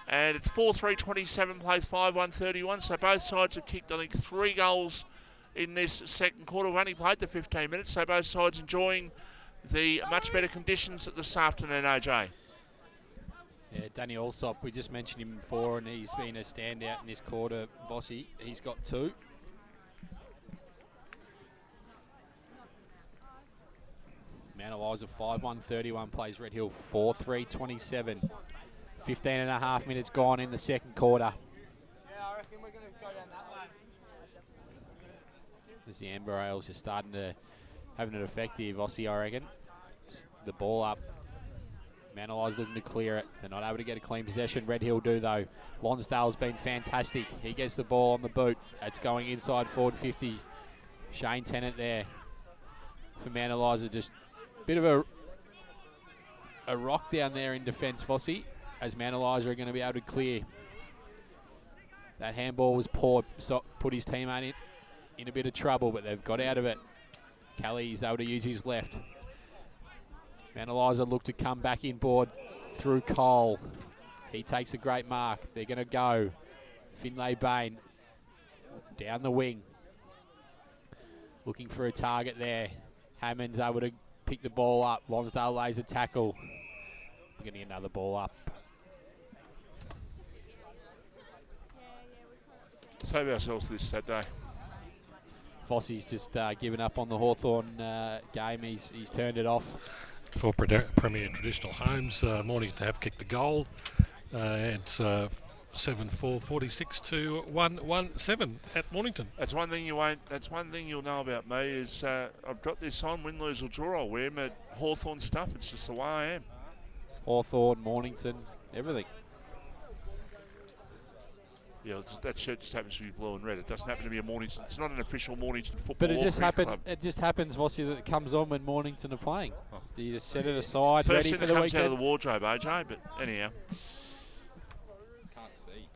And it's 4-3-27 plays 5-1-31. So both sides have kicked, I think, 3 goals in this second quarter. We've only played the 15 minutes, so both sides enjoying the much better conditions this afternoon, AJ. Yeah, Danny Allsop, we just mentioned him before, and he's been a standout in this quarter. Vossi, he's got 2. Mount Eliza 5-1-31 plays Red Hill 4-3-27. 15 and a half minutes gone in the second quarter. Yeah, I reckon we're going to go down that way. As the Amber Ales are starting to have an effect here, Vossi, I reckon. The ball up. Mount Eliza looking to clear it. They're not able to get a clean possession. Red Hill do, though. Lonsdale's been fantastic. He gets the ball on the boot. That's going inside forward 50. Shane Tennant there for Mount Eliza. Just a bit of a rock down there in defence, Vossi, as Mount Eliza are going to be able to clear. That handball was poor, so put his teammate in a bit of trouble, but they've got out of it. Kelly's able to use his left. Mount Eliza look to come back inboard through Cole. He takes a great mark. They're going to go. Finlay Bain down the wing. Looking for a target there. Hammond's able to pick the ball up. Lonsdale lays a tackle. We're going to get another ball up. Save ourselves this Saturday. Vossi's just given up on the Hawthorn game. He's turned it off. For Premier Traditional Homes, Mornington have kicked the goal. It's 7-4, 46 to 1-1-7 at Mornington. That's one thing you'll know about me is I've got this on, win, lose or draw. I'll wear my Hawthorn stuff. It's just the way I am. Hawthorn, Mornington, everything. Yeah, that shirt just happens to be blue and red. It doesn't happen to be a Mornington. It's not an official Mornington football. But it just club. It just happens, Vossi, that it comes on when Mornington are playing. Oh. Do you just set it aside, First ready thing for that the comes weekend? out of the wardrobe, AJ. But anyhow, Can't see.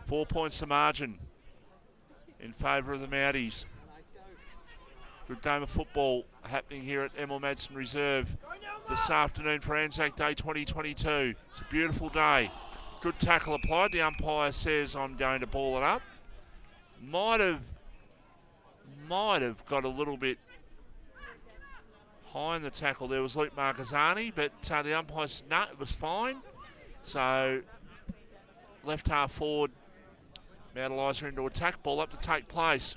4 points to margin in favour of the Mounties. Good game of football happening here at Emil Madsen Reserve this afternoon for Anzac Day 2022. It's a beautiful day. Good tackle applied. The umpire says I'm going to ball it up. Might have got a little bit high in the tackle. There was Luke Marcazzani, but the umpire said no, it was fine. So left half forward, Mount Eliza into attack. Ball up to take place.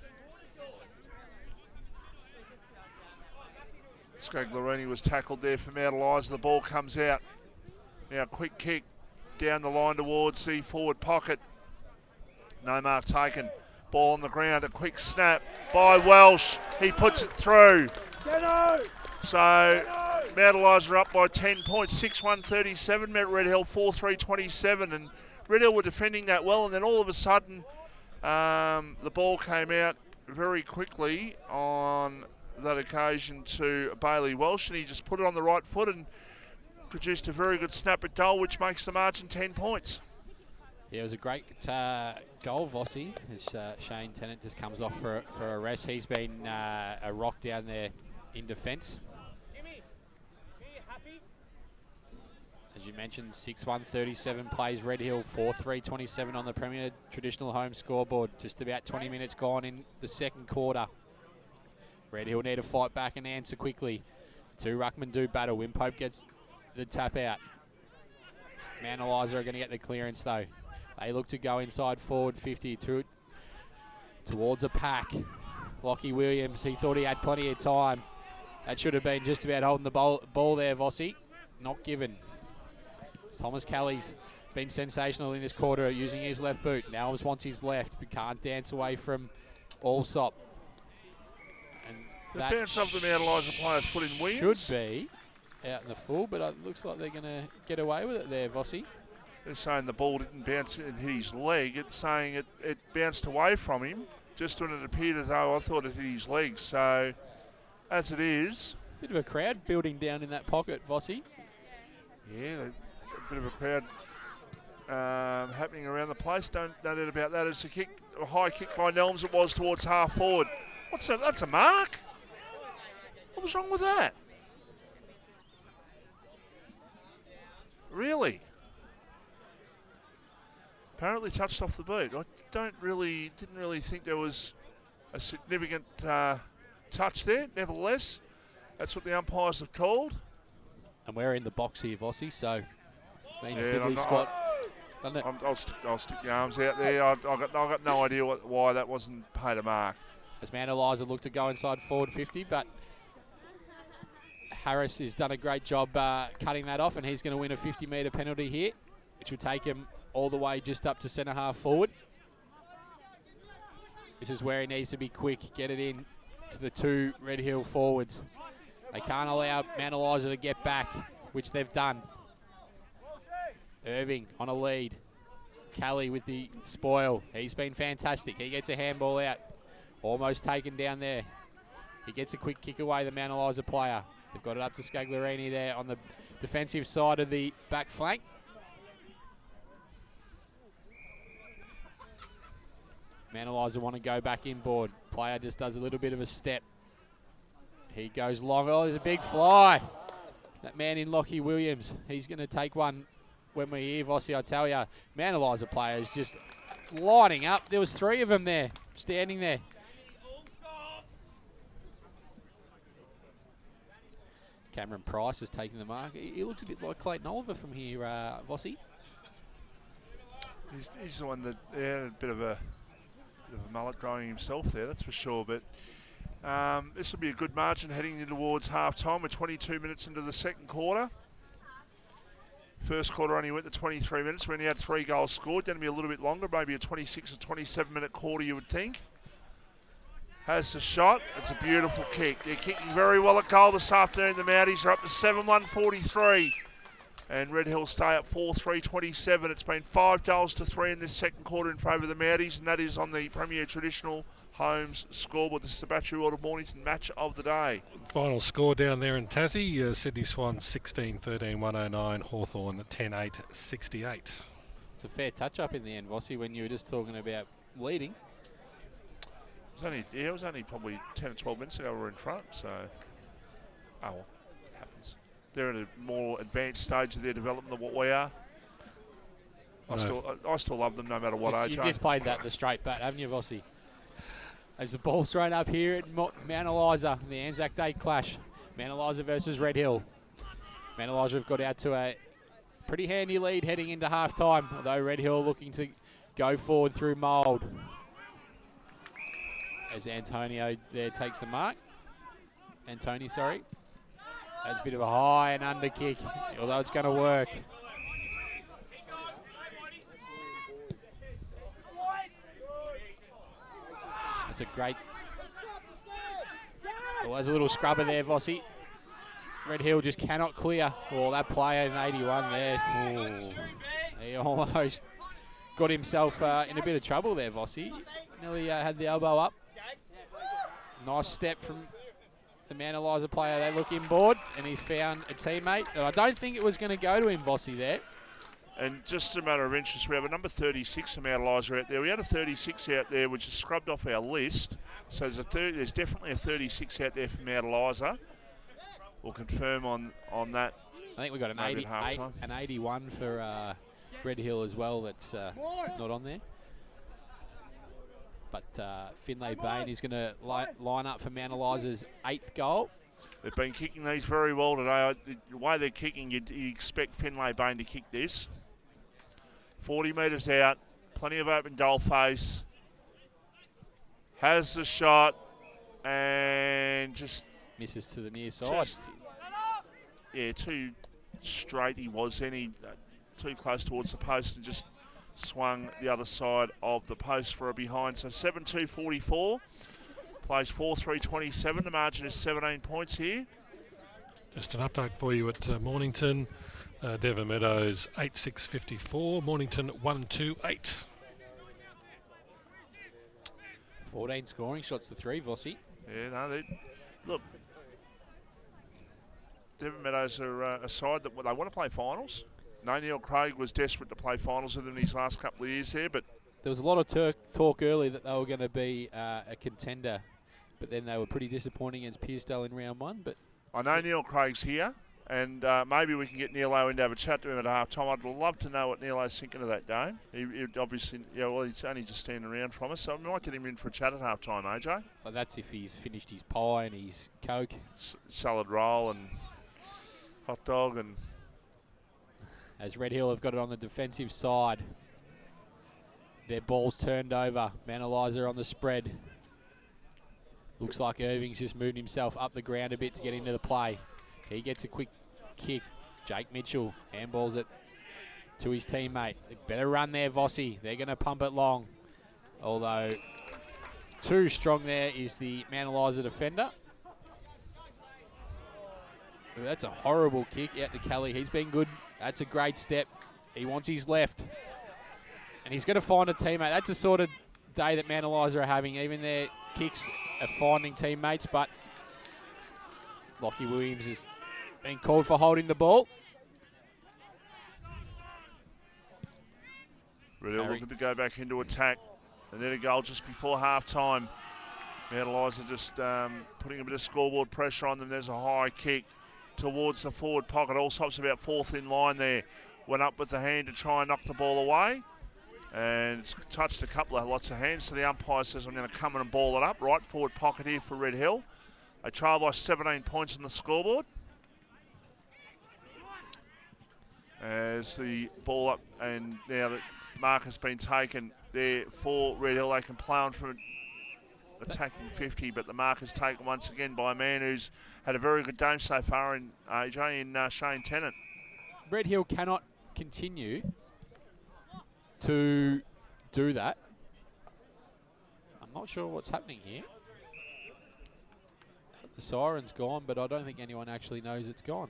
Scaglarini was tackled there for Mount Eliza. The ball comes out. Now quick kick down the line towards the forward pocket. No mark taken. Ball on the ground. A quick snap by Welsh. He puts it through. So Mount Eliza up by 10 points. 6-1-37. Met Red Hill 4-3-27. And Red Hill were defending that well. And then all of a sudden the ball came out very quickly on that occasion to Bailey Welsh. And he just put it on the right foot and produced a very good snap at goal, which makes the margin 10 points. Yeah, it was a great goal, Vossi, as Shane Tennant just comes off for a rest. He's been a rock down there in defence. As you mentioned, 6-1-37 plays Red Hill, 4-3-27 on the Premier Traditional Home scoreboard. Just about 20 minutes gone in the second quarter. Red Hill need to fight back and answer quickly. Two ruckmen do battle. Wimpope gets the tap out. Mount Eliza are going to get the clearance though. They look to go inside forward 50 towards a pack. Lockie Williams, he thought he had plenty of time. That should have been just about holding the ball there, Vossi. Not given. Thomas Kelly's been sensational in this quarter using his left boot. Now almost wants his left, but can't dance away from Allsop. And the bounce of the Mount Eliza players put in Williams. Should be out in the full, but it looks like they're going to get away with it there, Vossi. They're saying the ball didn't bounce and hit his leg. It's saying it bounced away from him just when it appeared as though I thought it hit his leg. So, as it is. Bit of a crowd building down in that pocket, Vossi. Yeah, a bit of a crowd happening around the place. No doubt about that. It's a high kick by Nelms. It was towards half forward. What's that? That's a mark? What was wrong with that? Really? Apparently touched off the boot. I didn't really think there was a significant touch there. Nevertheless, That's what the umpires have called. And we're in the box here, Vossi, so means Yeah, Dibley squat. Doesn't it? I'll stick the arms out there. I got no idea why that wasn't paid a mark. As Eliza looked to go inside forward 50, but Harris has done a great job cutting that off, and he's going to win a 50-metre penalty here, which will take him all the way just up to centre half forward. This is where he needs to be quick, get it in to the two Red Hill forwards. They can't allow Mount Eliza to get back, which they've done. Irving on a lead. Kelly with the spoil. He's been fantastic. He gets a handball out. Almost taken down there. He gets a quick kick away, the Mount Eliza player. They've got it up to Scagliarini there on the defensive side of the back flank. Mount Eliza want to go back inboard. Player just does a little bit of a step. He goes long. Oh, there's a big fly. That man in Lockie Williams, he's going to take one when we're here, Vossi, I tell you. Mount Eliza players just lining up. There was 3 of them there, standing there. Cameron Price is taking the mark. He looks a bit like Clayton Oliver from here, Vossi. He's the one that had a bit of a mullet growing himself there, that's for sure. But this will be a good margin heading in towards half-time. We're 22 minutes into the second quarter. First quarter only went to 23 minutes. We only had 3 goals scored. Going to be a little bit longer, maybe a 26 or 27-minute quarter, you would think. Has the shot. It's a beautiful kick. They're kicking very well at goal this afternoon. The Mounties are up to 7-1-43. And Red Hill stay up 4-3-27. It's been 5 goals to 3 in this second quarter in favour of the Mounties, and that is on the Premier Traditional Homes scoreboard. This is the Battery World of Mornington match of the day. Final score down there in Tassie, Sydney Swans 16-13, 109, Hawthorn 10-8, 68. It's a fair touch-up in the end, Vossi, when you were just talking about leading. It was only probably 10 or 12 minutes ago we were in front, so oh well, it happens. They're at a more advanced stage of their development than what we are. I still love them no matter what age. You've just played that the straight bat, haven't you, Vossi? As the ball's thrown up here at Mount Eliza, the Anzac Day clash. Mount Eliza versus Red Hill. Mount Eliza have got out to a pretty handy lead heading into half-time, although Red Hill looking to go forward through mould. As Antonio there takes the mark. Antony, sorry. That's a bit of a high and under kick, although it's going to work. That's a great... Oh, there's a little scrubber there, Vossi. Red Hill just cannot clear. Oh, that player in 81 there. Ooh. He almost got himself in a bit of trouble there, Vossi. Nearly had the elbow up. Nice step from the Mount Eliza player. They look inboard, and he's found a teammate. And I don't think it was going to go to him, Vossi, there. And just a matter of interest, we have a number 36 from Mount Eliza out there. We had a 36 out there, which is scrubbed off our list. So there's definitely a 36 out there from Mount Eliza. We'll confirm on that. I think we've got an 81 for Red Hill as well that's not on there. But Finlay Bain is going to line up for Mount Eliza's 8th goal. They've been kicking these very well today. The way they're kicking, you'd expect Finlay Bain to kick this. 40 metres out, plenty of open goal face. Has the shot and just... misses to the near side. Too straight he was then. He too close towards the post and just swung the other side of the post for a behind. So 7-2-44. Plays 4-3-27. The margin is 17 points here. Just an update for you at Mornington. Devon Meadows 8-6-54. Mornington 1-2-8. 14 scoring shots to 3, Vossi. Yeah, no, look, Devon Meadows are a side that they want to play finals. No, Neil Craig was desperate to play finals with them in his last couple of years here, but there was a lot of talk early that they were going to be a contender, but then they were pretty disappointing against Pearsdale in round 1. But I know Neil Craig's here, And maybe we can get Neilo in to have a chat to him at half time. I'd love to know what Nilo's thinking of that game. He'd obviously, he's only just standing around from us, so I might get him in for a chat at half time, AJ. Well, that's if he's finished his pie and his Coke. Salad roll and hot dog and... As Red Hill have got it on the defensive side. Their ball's turned over. Manalizer on the spread. Looks like Irving's just moved himself up the ground a bit to get into the play. He gets a quick kick. Jake Mitchell handballs it to his teammate. They better run there, Vossi. They're going to pump it long. Although too strong there is the Manalizer defender. Ooh, that's a horrible kick out to Kelly. He's been good. That's a great step. He wants his left. And he's going to find a teammate. That's the sort of day that Manalizer are having. Even their kicks are finding teammates. But Lockie Williams has been called for holding the ball. Really looking to go back into attack. And then a goal just before half-time. Manalizer just putting a bit of scoreboard pressure on them. There's a high kick towards the forward pocket. Allsop's about fourth in line there. Went up with the hand to try and knock the ball away. And it's touched a couple of lots of hands. So the umpire says, I'm going to come in and ball it up. Right forward pocket here for Red Hill. They trail by 17 points on the scoreboard. As the ball up, and now that mark has been taken there for Red Hill, they can play on from attacking 50, but the mark is taken once again by a man who's had a very good game so far in AJ, in Shane Tennant. Red Hill cannot continue to do that. I'm not sure what's happening here. The siren's gone, but I don't think anyone actually knows it's gone.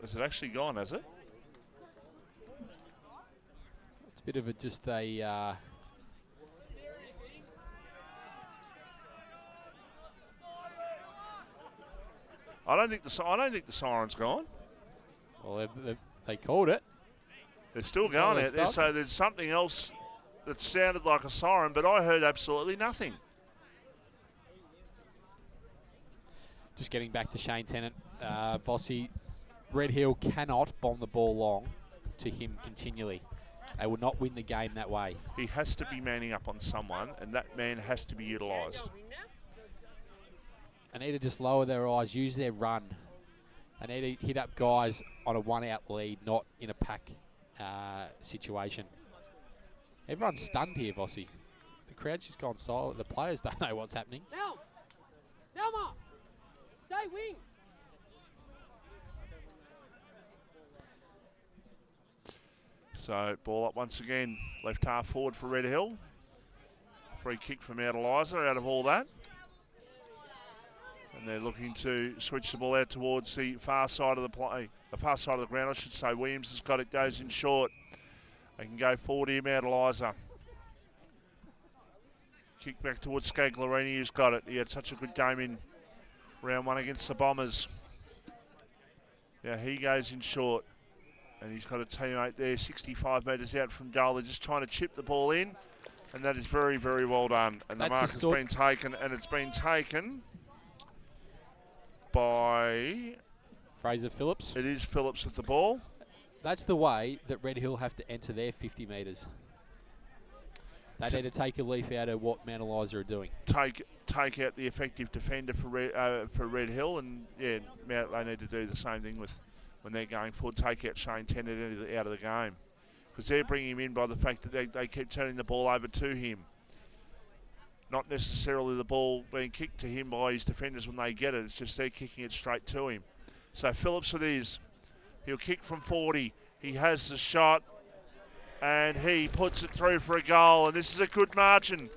Has it actually gone, has it? It's a bit of a just a... I don't think the siren's gone. Well, they called it. They're still going out there, so there's something else that sounded like a siren, but I heard absolutely nothing. Just getting back to Shane Tennant, Vossi, Red Hill cannot bomb the ball long to him continually. They will not win the game that way. He has to be manning up on someone, and that man has to be utilised. They need to just lower their eyes, use their run. They need to hit up guys on a one-out lead, not in a pack situation. Everyone's stunned here, Vossi. The crowd's just gone silent. The players don't know what's happening. Delma! Stay wing! So, ball up once again. Left half forward for Red Hill. Free kick from Eliza out of all that. And they're looking to switch the ball out towards the far side of the play. The far side of the ground, I should say. Williams has got it, goes in short. They can go forward here, Mount Eliza. Kick back towards Scaglarini, who's got it. He had such a good game in round one against the Bombers. Now he goes in short. And he's got a teammate there, 65 metres out from goal. They're just trying to chip the ball in. And that is very, very well done. And the mark has been taken, and it's been taken by... Fraser Phillips. It is Phillips with the ball. That's the way that Red Hill have to enter their 50 metres. They need to take a leaf out of what Mount Eliza are doing. Take out the effective defender for Red Hill, and yeah, they need to do the same thing with when they're going forward. Take out Shane Tennant out of the game, because they're bringing him in by the fact that they keep turning the ball over to him. Not necessarily the ball being kicked to him by his defenders when they get it. It's just they're kicking it straight to him. So Phillips with his. He'll kick from 40. He has the shot. And he puts it through for a goal. And this is a good margin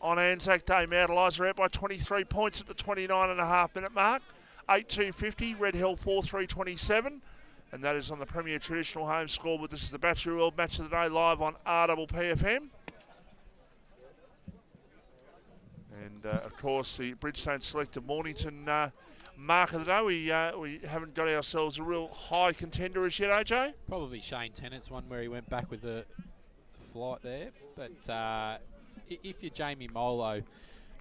on Anzac Day. Mount Eliza out by 23 points at the 29.5 minute mark. 8-2-50. Red Hill 4-3-27. And that is on the Premier Traditional Home scoreboard. This is the Battery World Match of the Day live on rppfm. And, of course, the Bridgestone Selected Mornington mark of the day. We haven't got ourselves a real high contender as yet, AJ? Probably Shane Tennant's one where he went back with the flight there. But if you're Jamie Molo,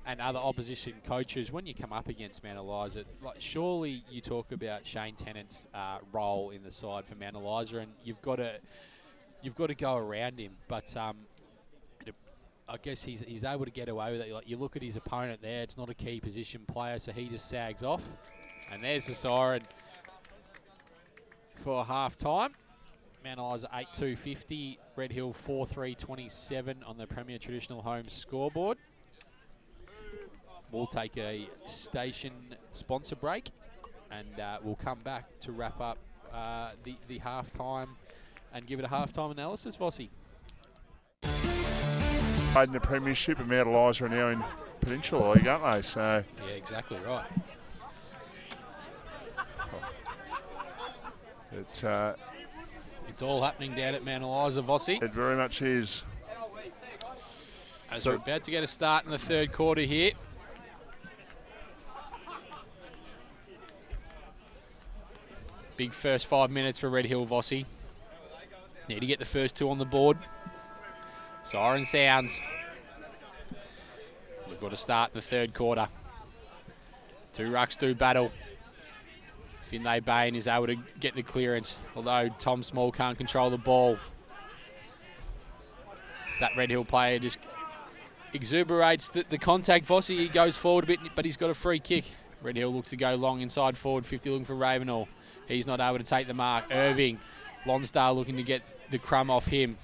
and other opposition coaches, when you come up against Mount Eliza, like surely you talk about Shane Tennant's role in the side for Mount Eliza, and you've got to go around him. But I guess he's able to get away with it. Like you look at his opponent there, it's not a key position player, so he just sags off. And there's the siren for half time. Mount Eliza 8-2-50, Red Hill 4-3-27 on the Premier Traditional Homes scoreboard. We'll take a station sponsor break, and we'll come back to wrap up the half-time and give it a half-time analysis, Vossi. In the Premiership, and Mount Eliza are now in Peninsula League, aren't they? So yeah, exactly right. It's all happening down at Mount Eliza, Vossi. It very much is. As we're about to get a start in the third quarter here. Big first 5 minutes for Red Hill, Vossi. Need to get the first two on the board. Siren sounds. We've got to start in the third quarter. Two rucks do battle. Finlay Bain is able to get the clearance, although Tom Small can't control the ball. That Red Hill player just exuberates the contact. Vossi, he goes forward a bit, but he's got a free kick. Red Hill looks to go long inside forward 50, looking for Ravenhall. He's not able to take the mark. Irving, Lonsdale looking to get the crumb off him.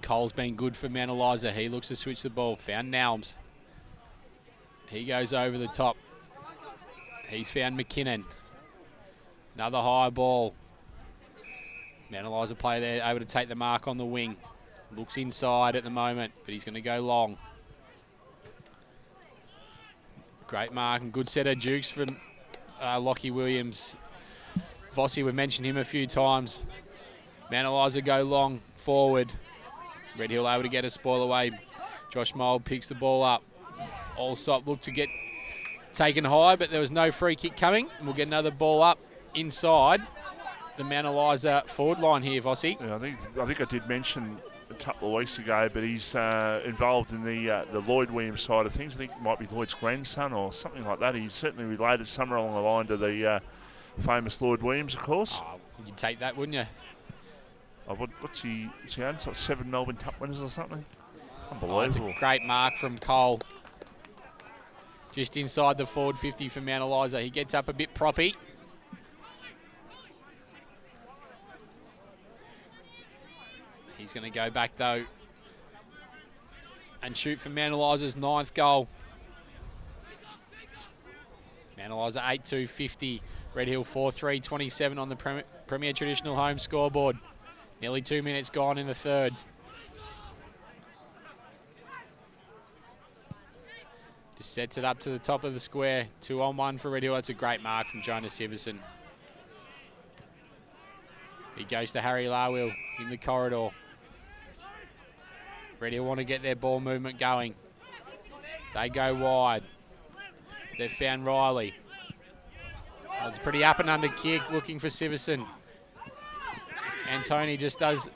Cole's been good for Mount Eliza. He looks to switch the ball. Found Nelms. He goes over the top. He's found McKinnon. Another high ball. Mount Eliza player there, able to take the mark on the wing. Looks inside at the moment, but he's going to go long. Great mark and good set of dukes from Lockie Williams. Vossi, we've mentioned him a few times. Mount Eliza go long forward. Red Hill able to get a spoil away. Josh Mould picks the ball up. Allsop looked to get taken high, but there was no free kick coming. We'll get another ball up inside the Mount Eliza forward line here, Vossi. Yeah, I think I did mention a couple of weeks ago, but he's involved in the Lloyd Williams side of things. I think it might be Lloyd's grandson or something like that. He's certainly related somewhere along the line to the famous Lloyd Williams, of course. Oh, you'd take that, wouldn't you? Oh, what's he owned? It's like 7 Melbourne Cup winners or something. Unbelievable. Oh, it's a great mark from Cole. Just inside the forward 50 for Mount Eliza. He gets up a bit proppy. He's going to go back, though, and shoot for Mount Eliza's 9th goal. Mount Eliza 8-2-50. Red Hill 4-3-27 on the Premier Traditional Home scoreboard. Nearly 2 minutes gone in the third. Just sets it up to the top of the square. 2-on-1 for Red Hill. That's a great mark from Jonas Siverson. He goes to Harry Larwill in the corridor. Red Hill want to get their ball movement going. They go wide. They've found Riley. Oh, it's a pretty up and under kick looking for Siverson. Antoni just does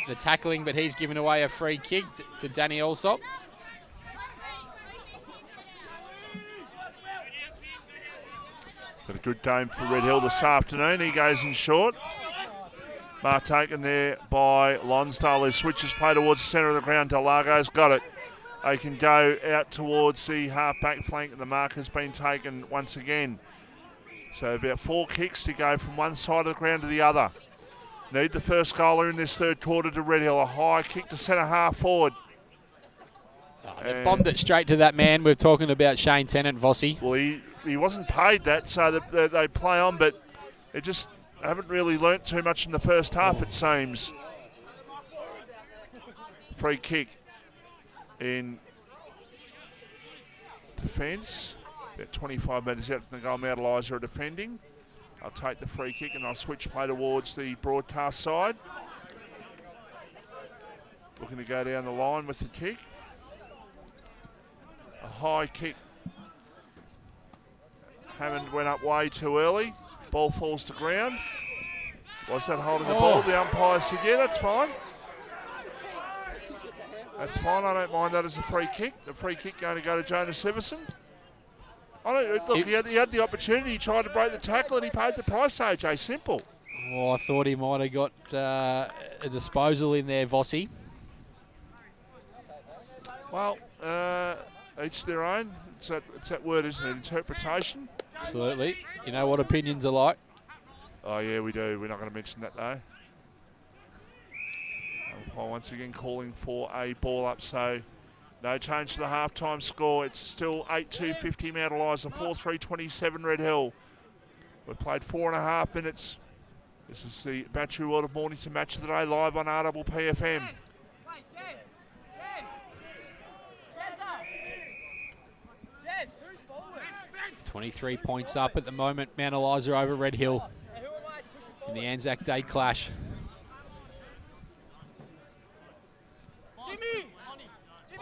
the tackling, but he's given away a free kick to Danny Allsop. Got a good game for Red Hill this afternoon. He goes in short. Mark taken there by Lonsdale. His switches play towards the centre of the ground. Delago's got it. They can go out towards the half-back flank, and the mark has been taken once again. So about 4 kicks to go from one side of the ground to the other. Need the first goaler in this third quarter to Red Hill. A high kick to centre half forward. Oh, they bombed it straight to that man. We're talking about Shane Tennant, Vossi. Well, he wasn't paid that, so they play on, but they just haven't really learnt too much in the first half, it seems. Free kick in defence. About 25 metres out from the goal. Mount Eliza are defending. I'll take the free kick and I'll switch play towards the broadcast side. Looking to go down the line with the kick. A high kick. Hammond went up way too early. Ball falls to ground. Was that holding the ball? The umpire said, yeah, that's fine. That's fine. I don't mind that as a free kick. The free kick going to go to Jonas Severson. Look, he had the opportunity. He tried to break the tackle and he paid the price, AJ. Simple. Oh, I thought he might have got a disposal in there, Vossi. Well, each their own. It's that word, isn't it? Interpretation. Absolutely. You know what opinions are like. Oh, yeah, we do. We're not going to mention that, though. Umpire once again calling for a ball up, so no change to the half-time score. It's still 8-2-50 Mount Eliza, 4-3-27 Red Hill. We've played 4.5 minutes. This is the Battery World of Mornington Match of the Day, live on rppfm. 23 points up at the moment, Mount Eliza over Red Hill in the Anzac Day clash.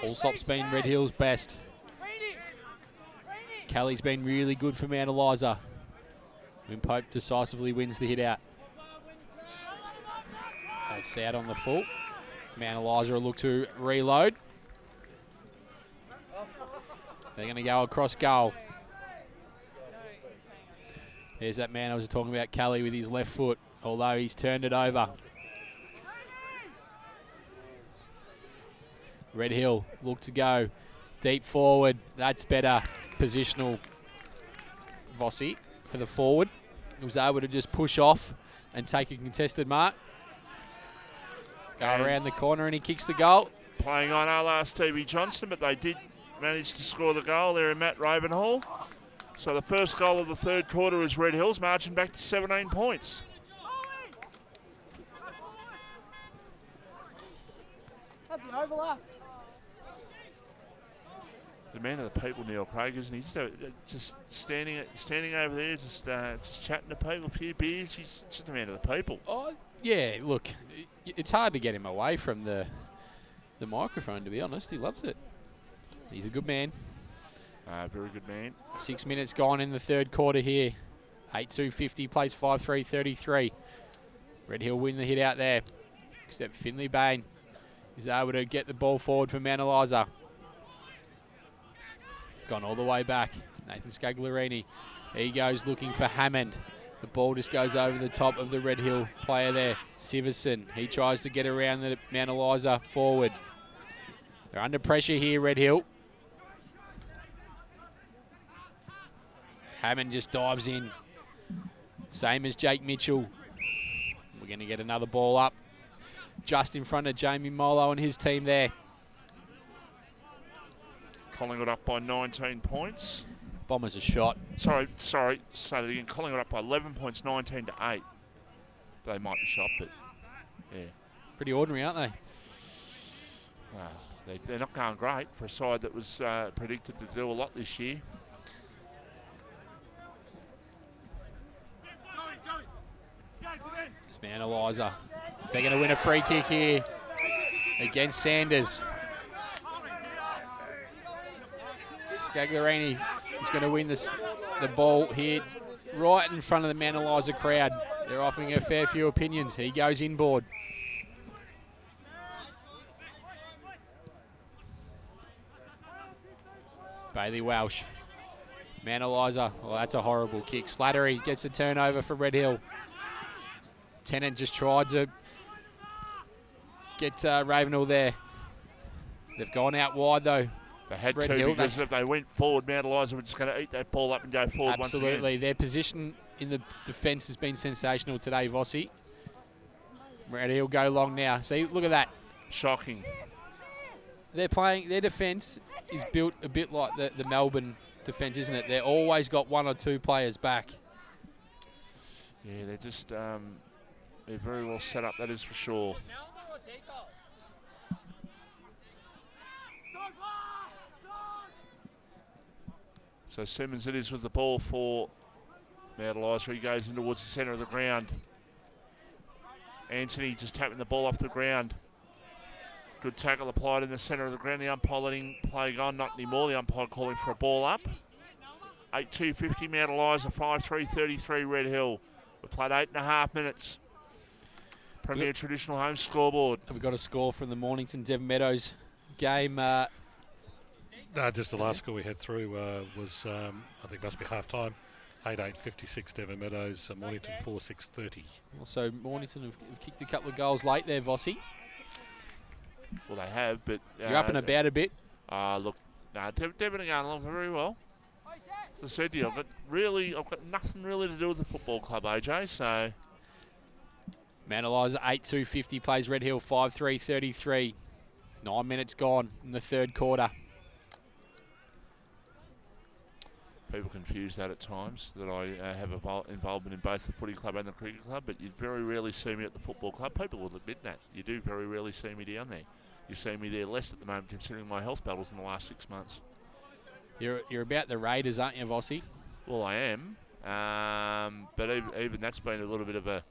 Allsop's been Red Hill's best. Kelly's been really good for Mount Eliza. Pope decisively wins the hit out. That's out on the full. Mount Eliza will look to reload. They're going to go across goal. There's that man I was talking about, Kelly, with his left foot, although he's turned it over. Red Hill look to go deep forward. That's better positional, Vossi, for the forward. He was able to just push off and take a contested mark. Go around the corner and he kicks the goal. Playing on our last Stevie Johnston, but they did manage to score the goal there in Matt Ravenhall. So the first goal of the third quarter is Red Hills, marching back to 17 points. The man of the people, Neil Craig, isn't he? Just standing over there, just chatting to people, a few beers. He's just a man of the people. Oh, yeah, look, it's hard to get him away from the microphone, to be honest. He loves it. He's a good man. Very good man. 6 minutes gone in the third quarter here. 8-2-50, plays 5-3-33. Red Hill win the hit out there. Except Finley Bain is able to get the ball forward for Mount Eliza. Gone all the way back. Nathan Scagliarini. He goes looking for Hammond. The ball just goes over the top of the Red Hill player there. Siverson. He tries to get around the Mount Eliza forward. They're under pressure here, Red Hill. Hammond just dives in. Same as Jake Mitchell. We're going to get another ball up. Just in front of Jamie Molo and his team there. Collingwood up by 19 points. Bombers a shot. Sorry. Say that again. Collingwood up by 11 points, 19-8. They might be shot, but yeah. Pretty ordinary, aren't they? Well, they're not going great for a side that was predicted to do a lot this year. It's Mount Eliza. They're going to win a free kick here against Sanders. Scagliarini is going to win the ball here right in front of the Mount Eliza crowd. They're offering a fair few opinions. He goes inboard. Bailey Welsh. Mount Eliza. Well, that's a horrible kick. Slattery gets the turnover for Red Hill. Tennant just tried to get Ravenhall there. They've gone out wide though. They had Red to Hill, because if they went forward, Mount Eliza were just going to eat that ball up and go forward once again. Absolutely. Their position in the defence has been sensational today, Vossi. Red Hill go long now. See, look at that. Shocking. They're playing, their defence is built a bit like the Melbourne defence, isn't it? They've always got one or two players back. Yeah, they're just, they're very well set up, that is for sure. So Simmons it is with the ball for Mount Eliza. He goes in towards the centre of the ground. Anthony just tapping the ball off the ground. Good tackle applied in the centre of the ground. The umpire letting play go on, not anymore. The umpire calling for a ball up. 8-2-50 Mount Eliza, 5-3-33 Red Hill. We've played 8.5 minutes. Premier Traditional Home scoreboard. We've got a score from the Mornington Devon Meadows game. No, just the last score we had through was, I think must be half-time. 8-8-56 Devon Meadows, Mornington 4-6-30. Also, Mornington have kicked a couple of goals late there, Vossi. Well, they have, but... You're up and about a bit. Look, Devon are going along very well. As I said to you, I've got nothing really to do with the football club, AJ, so... Mount Eliza 8-2-50 plays Red Hill 5-3-33. 9 minutes gone in the third quarter. People confuse that at times, that I have involvement in both the footy club and the cricket club, but you very rarely see me at the football club. People will admit that. You do very rarely see me down there. You see me there less at the moment, considering my health battles in the last 6 months. You're about the Raiders, aren't you, Vossi? Well, I am, but even that's been a little bit of a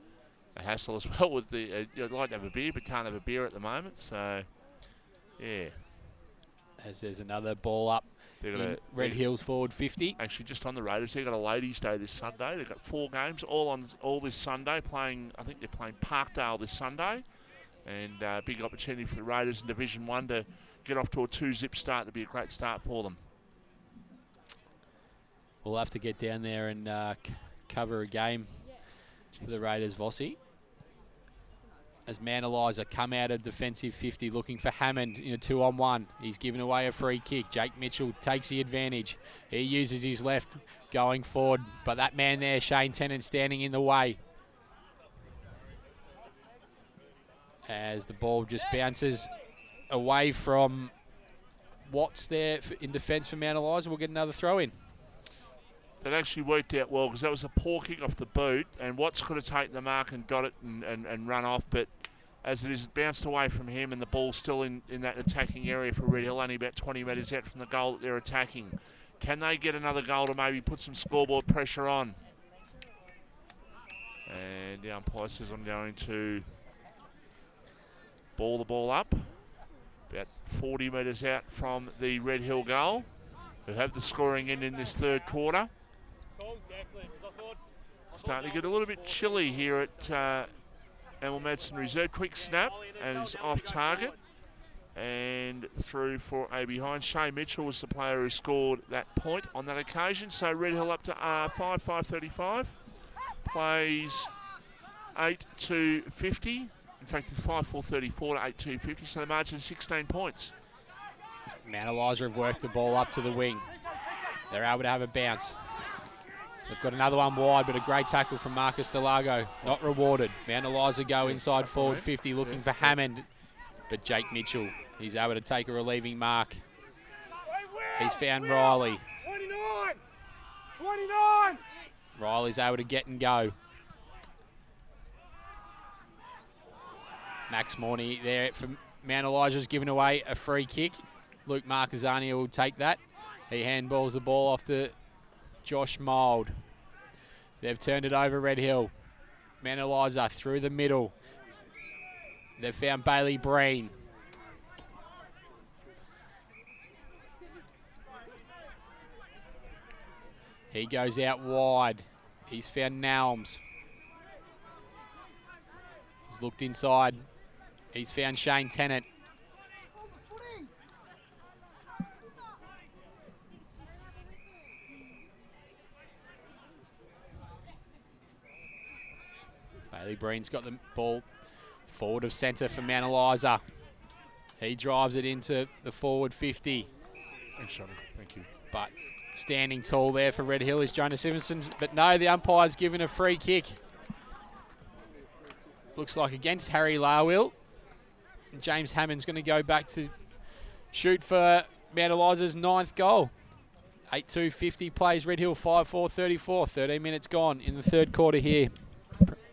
hassle as well. With the you'd like to have a beer, but can't have a beer at the moment. So, yeah. As there's another ball up in Red Hills forward 50. Actually, just on the Raiders, they've got a ladies' day this Sunday. They've got 4 games all this Sunday. I think they're playing Parkdale this Sunday, and big opportunity for the Raiders in Division 1 to get off to a 2-zip start. To be a great start for them. We'll have to get down there and cover a game for the Raiders, Vossi. As Mount Eliza come out of defensive 50 looking for Hammond in a 2-on-1. He's given away a free kick. Jake Mitchell takes the advantage. He uses his left going forward, but that man there, Shane Tennant, standing in the way. As the ball just bounces away from Watts there in defence for Mount Eliza. We'll get another throw in. That actually worked out well because that was a poor kick off the boot, and Watts could have taken the mark and got it and run off, but as it is, it bounced away from him, and the ball's still in that attacking area for Red Hill, only about 20 metres out from the goal that they're attacking. Can they get another goal to maybe put some scoreboard pressure on? And the umpire says I'm going to ball the ball up, about 40 metres out from the Red Hill goal, who have the scoring in this third quarter. Starting to get a little bit chilly here at Emil Madsen Reserve. Quick snap and is off target and through for a behind. Shane Mitchell was the player who scored that point on that occasion. So Red Hill up to 5-5-35. Plays 8-2-50. In fact, it's 5-4-34 to 8-2-50. So the margin is 16 points. Mount Eliza have worked the ball up to the wing. They're able to have a bounce. They've got another one wide, but a great tackle from Marcus Delago. Not rewarded. Mount Eliza go inside forward 50, looking for Hammond. But Jake Mitchell, he's able to take a relieving mark. He's found Riley. 29! Riley's able to get and go. Max Morney there from Mount Eliza's given away a free kick. Luke Marquezania will take that. He handballs the ball off to Josh Mould. They've turned it over Red Hill. Mount Eliza through the middle. They've found Bailey Breen. He goes out wide. He's found Nelms. He's looked inside. He's found Shane Tennant. Bailey Breen's got the ball forward of centre for Mount Eliza. He drives it into the forward 50. Thanks, Johnny. Thank you. But standing tall there for Red Hill is Jonah Simpson. But no, the umpire's given a free kick. Looks like against Harry Larwill. James Hammond's going to go back to shoot for Mount Eliza's 9th goal. 8-2-50 plays Red Hill 5-4-34. 13 minutes gone in the third quarter here.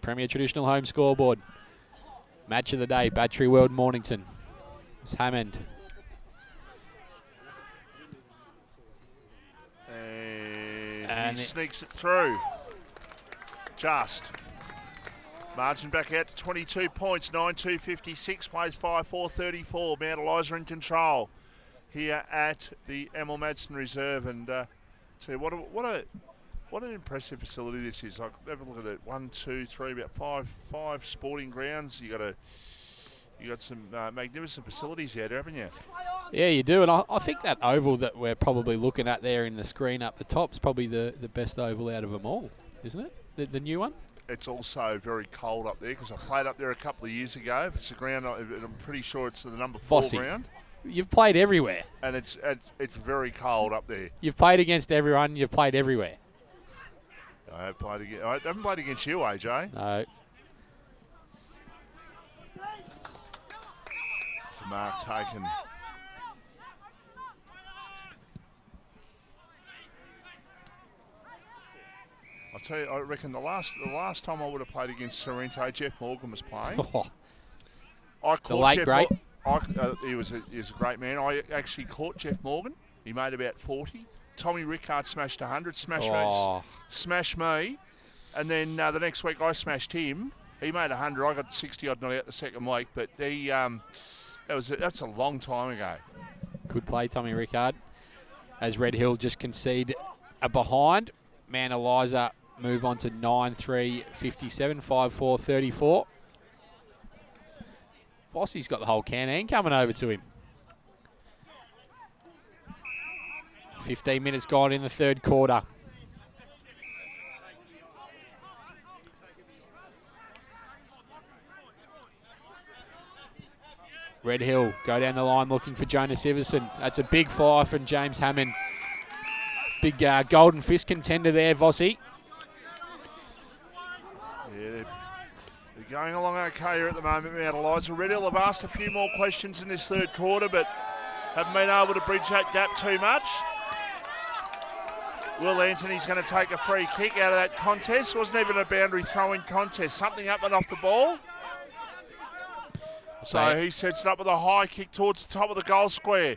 Premier Traditional Home Scoreboard. Match of the day, Battery World Mornington. It's Hammond. And he sneaks it through. Just. Margin back out to 22 points, 9-2-56, plays 5-4-34. Mount Eliza in control here at the Emil Madsen Reserve. And tell you what an impressive facility this is. Like, have a look at it. 1, 2, 3, about five sporting grounds. You got some magnificent facilities out there, haven't you? Yeah, you do, and I think that oval that we're probably looking at there in the screen up the top is probably the best oval out of them all, isn't it? The new one? It's also very cold up there because I played up there a couple of years ago. If it's the ground, I'm pretty sure it's the number 4 Bossy. ground. You've played everywhere. And it's very cold up there. You've played against everyone. You've played everywhere. I haven't played against you, AJ. No. It's a mark taken. I'll tell you, I reckon the last time I would have played against Sorrento, Jeff Morgan was playing. I caught The late Jeff great. He was a great man. I actually caught Jeff Morgan. He made about 40. Tommy Rickard smashed 100. Smashed me. And then the next week I smashed him. He made 100. I got 60 odd not out the second week. But he that's a long time ago. Good play, Tommy Rickard. As Red Hill just concede a behind. Man Eliza move on to 9-3, 57, 5-4, 34. Bossy's got the whole canteen coming over to him. 15 minutes gone in the third quarter. Red Hill go down the line looking for Jonas Iverson. That's a big fly from James Hammond. Big golden fist contender there, Vossi. Yeah, they're going along okay here at the moment, Mount Eliza. Red Hill have asked a few more questions in this third quarter, but haven't been able to bridge that gap too much. Will Anthony's going to take a free kick out of that contest. Wasn't even a boundary throwing contest. Something happened off the ball. So he sets it up with a high kick towards the top of the goal square.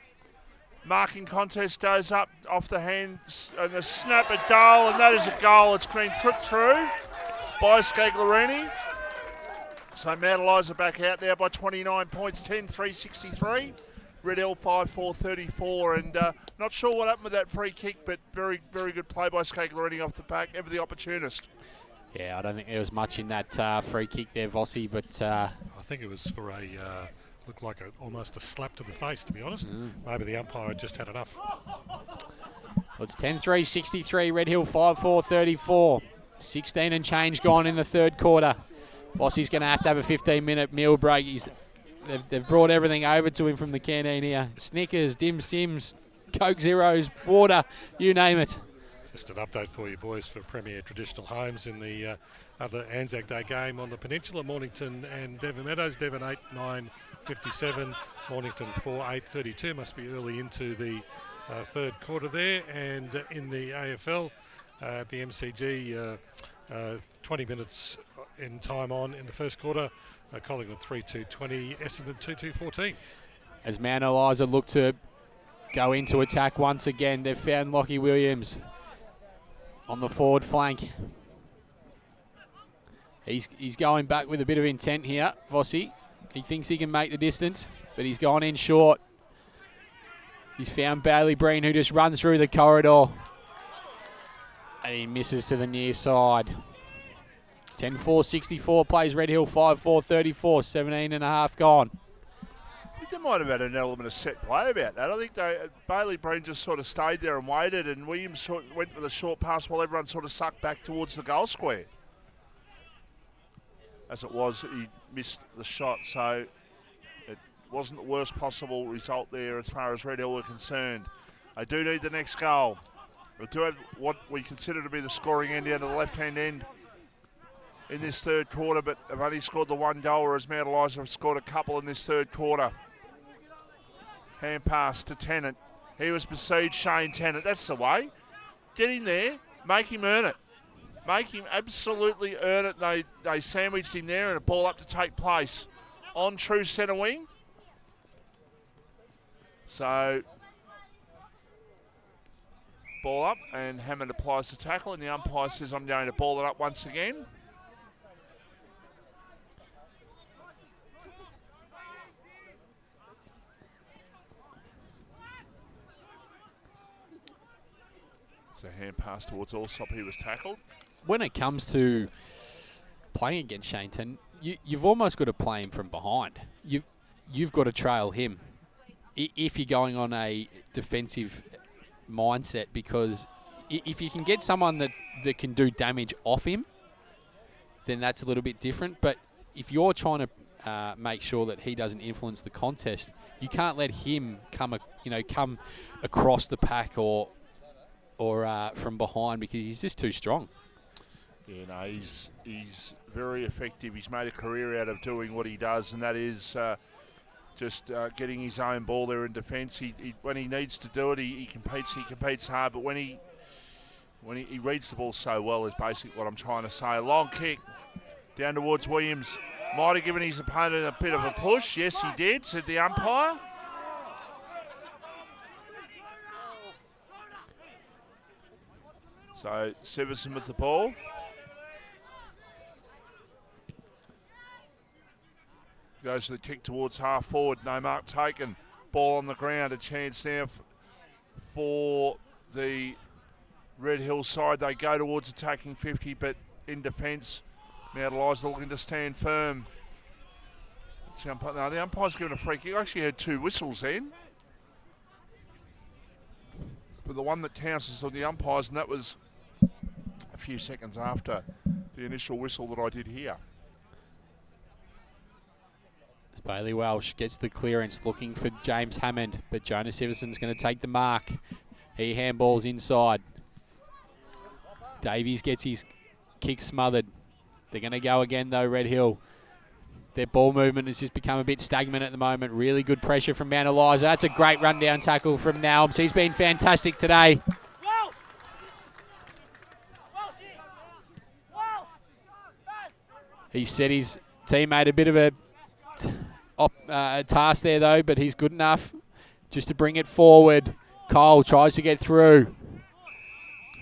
Marking contest goes up off the hands and a snap, a goal, and that is a goal. It's been tripped through by Scaglarini. So Mount Eliza back out now by 29 points, 10-3-63. Red Hill 5-4-34, and not sure what happened with that free kick, but very, very good play by Scaglarini off the back, ever the opportunist. Yeah, I don't think there was much in that free kick there, Vossi, but... I think it was for looked like almost a slap to the face, to be honest. Maybe the umpire just had enough. Well, it's 10-3-63, Red Hill 5-4-34. 16 and change gone in the third quarter. Vossi's going to have a 15-minute meal break. They've brought everything over to him from the canteen here. Snickers, Dim Sims, Coke Zeros, water, you name it. Just an update for you boys for Premier Traditional Homes in the other Anzac Day game on the Peninsula. Mornington and Devon Meadows. Devon 8-9-57. Mornington 4-8-32. Must be early into the third quarter there. And in the AFL, at the MCG, 20 minutes in time on in the first quarter. Collingwood 3-2-20. Essendon 2-2-14. As Mount Eliza look to go into attack once again, they've found Lockie Williams on the forward flank. He's going back with a bit of intent here, Vossi. He thinks he can make the distance, but he's gone in short. He's found Bailey Breen, who just runs through the corridor. And he misses to the near side. 10-4-64 plays Red Hill 5-4-34, 17 and a half gone. I think they might have had an element of set play about that. I think Bailey Breen just sort of stayed there and waited, and Williams went with a short pass while everyone sort of sucked back towards the goal square. As it was, he missed the shot, so it wasn't the worst possible result there as far as Red Hill were concerned. They do need the next goal. We do have what we consider to be the scoring end down to the left-hand end in this third quarter, but they've only scored the one goal, whereas Mount Eliza have scored a couple in this third quarter. Hand pass to Tennant. He was besieged, Shane Tennant. That's the way. Get in there, make him earn it. Make him absolutely earn it. They sandwiched him there and a ball up to take place on true centre wing. So, ball up and Hammond applies the tackle and the umpire says, I'm going to ball it up once again. So hand pass towards Allsop, he was tackled. When it comes to playing against Shaneton, you've almost got to play him from behind. You've got to trail him. if you're going on a defensive mindset, because if you can get someone that can do damage off him, then that's a little bit different. But if you're trying to make sure that he doesn't influence the contest, you can't let him come across the pack or from behind, because he's just too strong. Yeah, no, he's very effective. He's made a career out of doing what he does, and that is just getting his own ball there in defence. He when he needs to do it, he competes hard. But when he reads the ball so well is basically what I'm trying to say. A long kick down towards Williams. Might have given his opponent a bit of a push. Yes, he did, said the umpire. So Severson with the ball. Goes to the kick towards half forward. No mark taken. Ball on the ground. A chance now for the Red Hill side. They go towards attacking 50, but in defence, Mount Eliza looking to stand firm. The umpire's given a free kick. I actually had two whistles then. But the one that counts is on the umpires, and that was a few seconds after the initial whistle that I did hear. Bailey Welsh gets the clearance, looking for James Hammond, but Jonas Iverson's going to take the mark. He handballs inside. Davies gets his kick smothered. They're going to go again though, Red Hill. Their ball movement has just become a bit stagnant at the moment. Really good pressure from Mount Eliza. That's a great rundown tackle from Nalms. He's been fantastic today. He set his teammate a bit of a task there though, but he's good enough just to bring it forward. Cole tries to get through.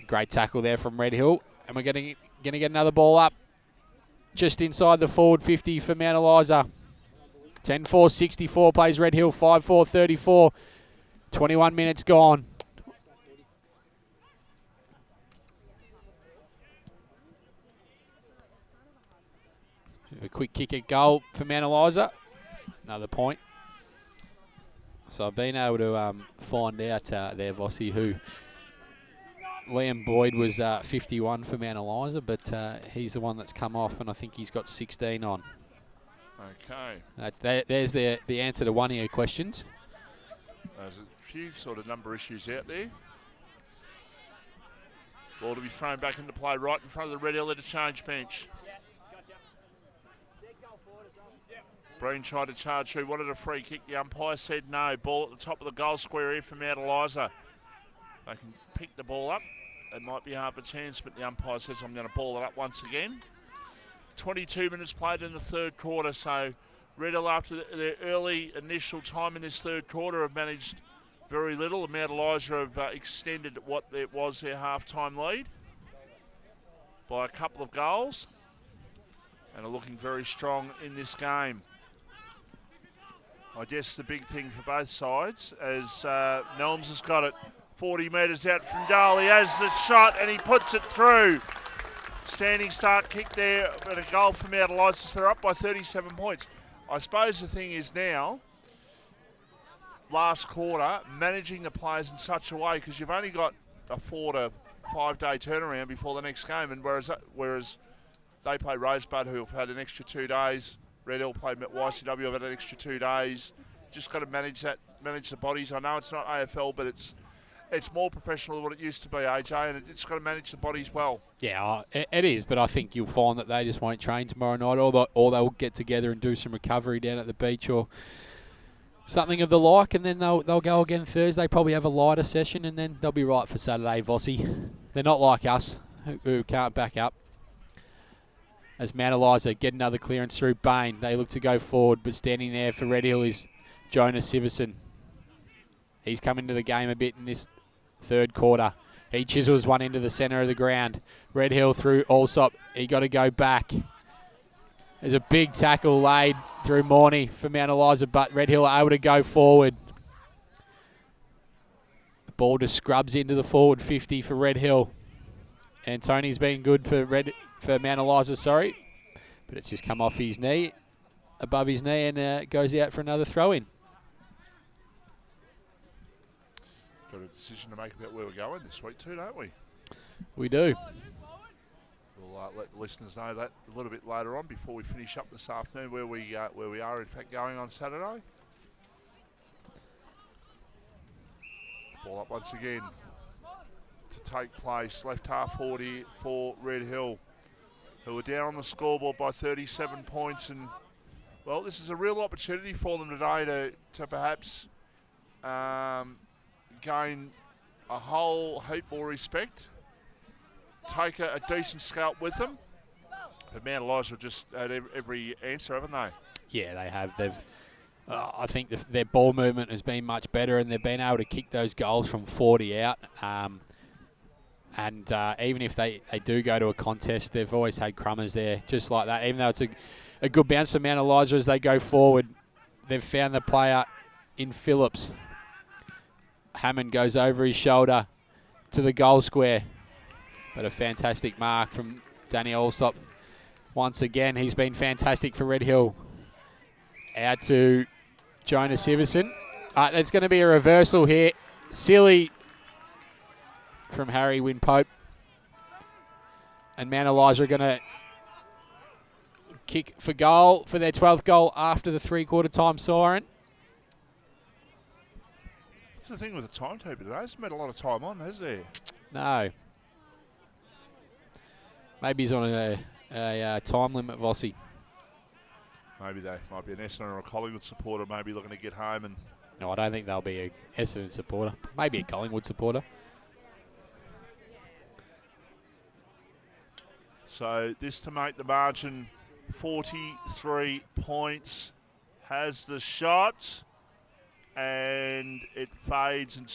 Great tackle there from Red Hill, and we're going to get another ball up just inside the forward 50 for Mount Eliza. 10-4-64 plays Red Hill, 5-4-34. 21 minutes gone. A quick kick at goal for Mount Eliza. Another point. So I've been able to find out there, Vossi, who Liam Boyd was 51 for Mount Eliza, but he's the one that's come off, and I think he's got 16 on. Okay. There's the answer to one of your questions. There's a few sort of number issues out there. Ball to be thrown back into play right in front of the Red Hill interchange bench. Breen tried to charge through, wanted a free kick. The umpire said no. Ball at the top of the goal square here for Mount Eliza. They can pick the ball up. They might be half a chance, but the umpire says I'm going to ball it up once again. 22 minutes played in the third quarter, so Red Hill, after their early initial time in this third quarter, have managed very little. And Mount Eliza have extended what was their half-time lead by a couple of goals and are looking very strong in this game. I guess the big thing for both sides, as Nelms has got it 40 metres out from goal. He has the shot and he puts it through. Standing start kick there, but a goal from Mount Eliza. They're up by 37 points. I suppose the thing is now, last quarter, managing the players in such a way, because you've only got a 4 to 5 day turnaround before the next game, and whereas they play Rosebud, who have had an extra 2 days. Red Hill played YCW, have had an extra 2 days. Just got to manage the bodies. I know it's not AFL, but it's more professional than what it used to be, AJ, and it's got to manage the bodies well. Yeah, it is, but I think you'll find that they just won't train tomorrow night, or they'll get together and do some recovery down at the beach or something of the like, and then they'll go again Thursday, probably have a lighter session, and then they'll be right for Saturday, Vossi. They're not like us, who can't back up. As Mount Eliza get another clearance through Bain. They look to go forward, but standing there for Red Hill is Jonas Siverson. He's come into the game a bit in this third quarter. He chisels one into the centre of the ground. Red Hill through Allsop. He got to go back. There's a big tackle laid through Morney for Mount Eliza, but Red Hill are able to go forward. The ball just scrubs into the forward 50 for Red Hill. And Tony's been good for Mount Eliza, but it's just come off his knee, above his knee, and goes out for another throw-in. Got a decision to make about where we're going this week too, don't we? We do. We'll let the listeners know that a little bit later on before we finish up this afternoon where we are in fact going on Saturday. Ball up once again to take place. Left half 40 for Red Hill, who are down on the scoreboard by 37 points. And, well, this is a real opportunity for them today to perhaps gain a whole heap more respect, take a decent scalp with them. But Mount Eliza have just had every answer, haven't they? Yeah, they have. I think their ball movement has been much better, and they've been able to kick those goals from 40 out. And even if they do go to a contest, they've always had crummers there, just like that. Even though it's a good bounce for Mount Eliza as they go forward, they've found the player in Phillips. Hammond goes over his shoulder to the goal square. But a fantastic mark from Danny Allsop. Once again, he's been fantastic for Red Hill. Out to Jonas Iverson. There's going to be a reversal here. Silly from Harry Wynn-Pope. And Mount Eliza are going to kick for goal for their 12th goal after the three-quarter time siren. That's the thing with the timetable today. It's made a lot of time on, has there? No. Maybe he's on a time limit, Vossi. Maybe they might be an Essendon or a Collingwood supporter, maybe looking to get home. And No, I don't think they'll be a Essendon supporter. Maybe a Collingwood supporter. so this to make the margin 43 points. Has the shot, and it fades. And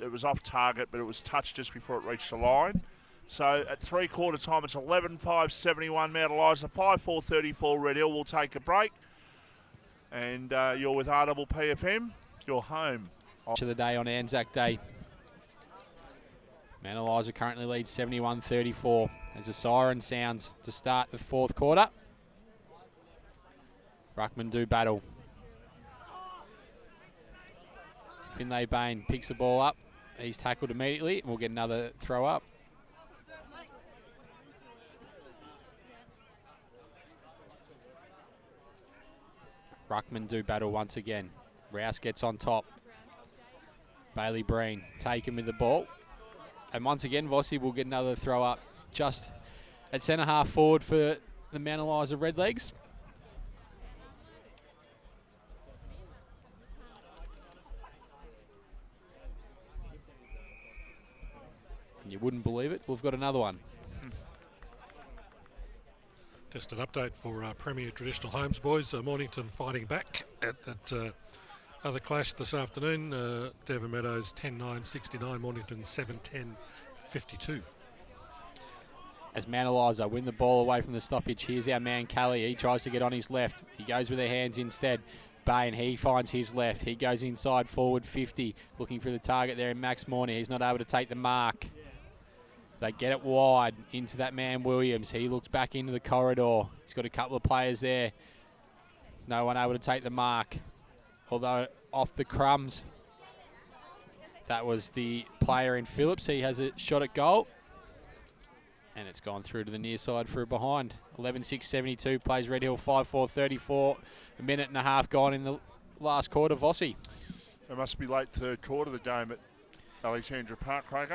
it was off target, but it was touched just before it reached the line. So at three-quarter time, it's 11-5-71 Mount Eliza, 5-4-34 Red Hill. We'll take a break. And you're with rppfm, you're home. To the day on Anzac Day. Mount Eliza currently leads 71-34 as the siren sounds to start the fourth quarter. Ruckman do battle. Finlay Bain picks the ball up. He's tackled immediately, and we'll get another throw up. Ruckman do battle once again. Rouse gets on top. Bailey Breen taken with the ball. And once again, Vossi will get another throw up just at centre half forward for the Mount Eliza Redlegs. And you wouldn't believe it, we've got another one. Just an update for Premier Traditional Homes, boys. Mornington fighting back at that other clash this afternoon. Devon Meadows 10-9-69, Mornington 7-10-52. As Mount Eliza win the ball away from the stoppage, here's our man Kelly. He tries to get on his left. He goes with their hands instead. Bain, he finds his left. He goes inside forward 50, looking for the target there in Max Morney. He's not able to take the mark. They get it wide into that man Williams. He looks back into the corridor. He's got a couple of players there. No one able to take the mark. Although off the crumbs, that was the player in Phillips. He has a shot at goal. And it's gone through to the near side for a behind. 11-6-72 plays Red Hill 5-4-34. A minute and a half gone in the last quarter, Vossi. It must be late third quarter of the game at Alexandra Park, Craig.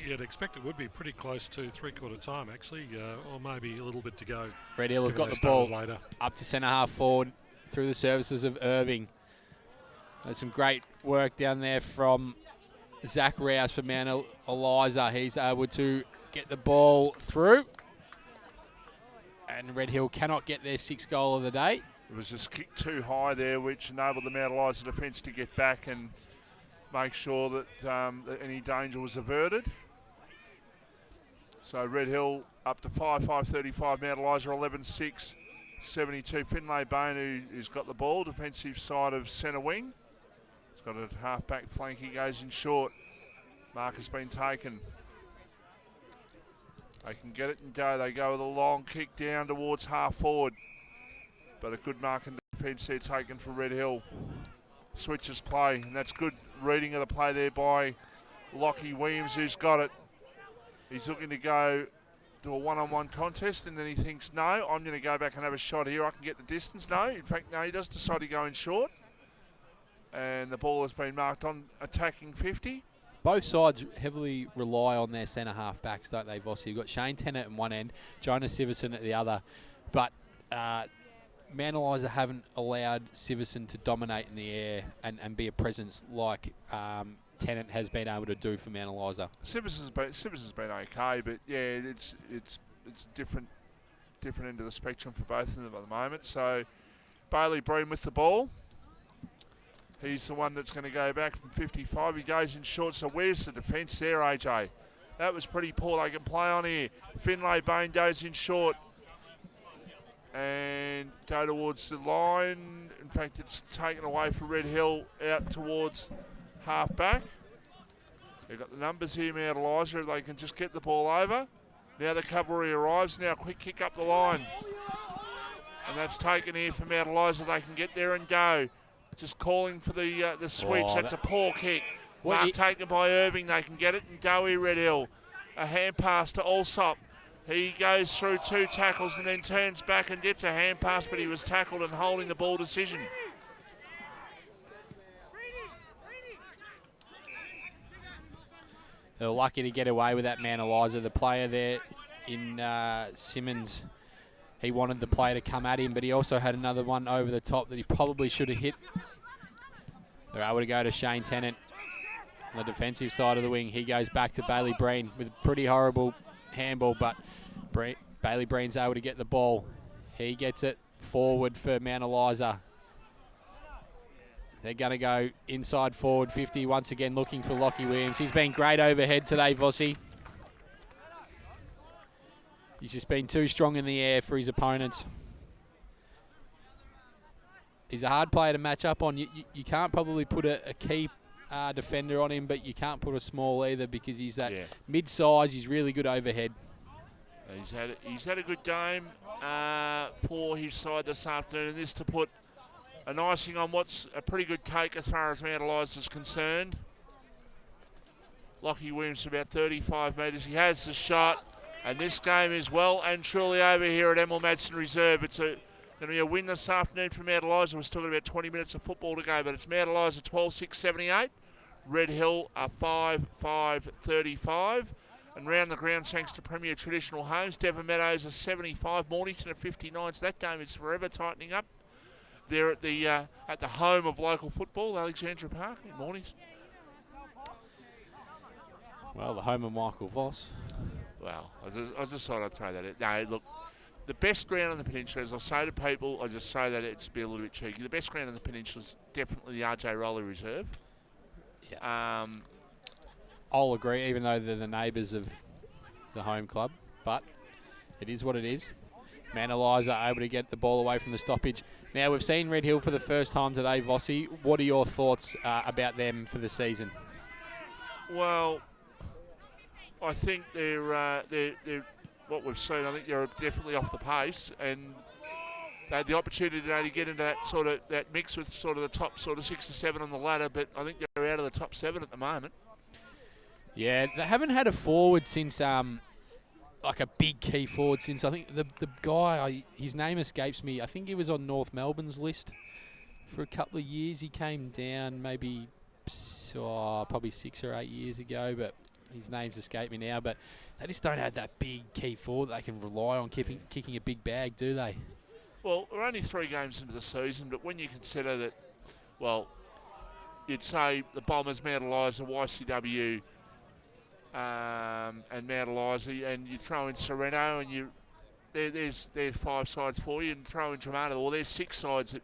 You'd expect it would be pretty close to three-quarter time, actually, or maybe a little bit to go. Red Hill have got the ball up to centre half forward through the services of Irving. There's some great work down there from Zach Rouse for Mount Eliza. He's able to get the ball through. And Red Hill cannot get their sixth goal of the day. It was just kicked too high there, which enabled the Mount Eliza defence to get back and make sure that any danger was averted. So Red Hill up to 5-5-35, Mount Eliza 11-6-72. Finlay Bain, who's got the ball, defensive side of centre wing. He's got a half-back flank, he goes in short. Mark has been taken. They can get it and go. They go with a long kick down towards half forward. But a good mark in defence there taken for Red Hill. switches play, and that's good reading of the play there by Lockie Williams, who's got it. He's looking to go to a one-on-one contest, and then he thinks, no, I'm going to go back and have a shot here. I can get the distance. No, in fact, no, he does decide to go in short. And the ball has been marked on attacking 50. Both sides heavily rely on their centre-half backs, don't they, Vossi? You've got Shane Tennant at one end, Jonah Siverson at the other. But Mount Eliza haven't allowed Siverson to dominate in the air and be a presence like Tennant has been able to do for Mount Eliza. Siverson's been okay, but yeah, it's different end of the spectrum for both of them at the moment. So Bailey Breen with the ball. He's the one that's going to go back from 55. He goes in short, so where's the defence there, AJ? That was pretty poor. They can play on here. Finlay Bain goes in short and go towards the line. In fact, it's taken away for Red Hill out towards half-back. They've got the numbers here, Mount Eliza. They can just get the ball over. Now the cavalry arrives. Now a quick kick up the line. And that's taken here for Mount Eliza. They can get there and go. Just calling for the switch. Oh, that's a poor kick. What Mark taken by Irving. They can get it and go here, Red Hill. A hand pass to Allsop. He goes through 2 tackles and then turns back and gets a hand pass, but he was tackled and holding the ball decision. They're lucky to get away with that, Mount Eliza. The player there in Simmons, he wanted the play to come at him, but he also had another one over the top that he probably should have hit. They're able to go to Shane Tennant on the defensive side of the wing. He goes back to Bailey Breen with a pretty horrible handball, but Bailey Breen's able to get the ball. He gets it forward for Mount Eliza. They're going to go inside forward 50, once again looking for Lockie Williams. He's been great overhead today, Vossi. He's just been too strong in the air for his opponents. He's a hard player to match up on. You can't probably put a key defender on him, but you can't put a small either because he's that mid-size. He's really good overhead. He's had a good game for his side this afternoon, and this to put an icing on what's a pretty good cake as far as Mount Eliza is concerned. Lockie Williams about 35 metres. He has the shot, and this game is well and truly over here at Emil Madsen Reserve. It's going to be a win this afternoon for Mount Eliza. We're still got about 20 minutes of football to go, but it's Mount Eliza 12-6-78. Red Hill 5-5-35. And round the ground, thanks to Premier Traditional Homes, Devon Meadows a 75, Mornington a 59. So that game is forever tightening up. They're at the home of local football, Alexandra Park in Mornington. Well, the home of Michael Voss. Well, I just thought I'd throw that in. No, look, the best ground on the peninsula, as I say to people, I just say that it's be a little bit cheeky. The best ground on the peninsula is definitely the RJ Rowley Reserve. Yeah. I'll agree, even though they're the neighbours of the home club, but it is what it is. Mount Eliza able to get the ball away from the stoppage. Now, we've seen Red Hill for the first time today, Vossi. What are your thoughts about them for the season? Well, I think they're what we've seen. I think they're definitely off the pace, and they had the opportunity today to get into that mix with sort of the top sort of 6 or 7 on the ladder. But I think they're out of the top 7 at the moment. Yeah, they haven't had a forward since like a big key forward since I think the guy, his name escapes me. I think he was on North Melbourne's list for a couple of years. He came down maybe probably 6 or 8 years ago, but his name's escaped me now. But they just don't have that big key forward they can rely on kicking a big bag, do they? Well, we're only 3 games into the season, but when you consider that, well, you'd say the Bombers, Mount Eliza, YCW, and Mount Eliza, and you throw in Sereno, and there's 5 sides for you, and throw in Dramata. Well, there's 6 sides that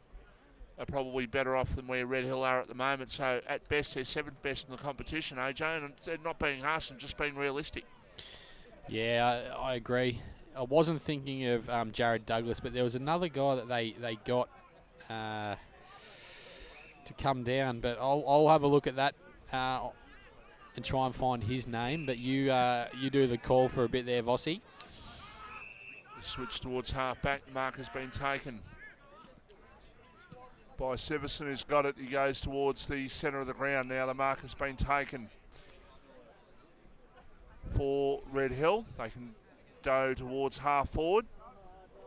are probably better off than where Red Hill are at the moment. So at best, they're 7th best in the competition, AJ, and they're not being harsh and just being realistic. Yeah, I agree. I wasn't thinking of Jared Douglas, but there was another guy that they got to come down. But I'll have a look at that and try and find his name. But you do the call for a bit there, Vossi. Switch towards half-back. Mark has been taken by Severson, who's got it. He goes towards the centre of the ground. Now the mark has been taken for Red Hill. They can go towards half forward.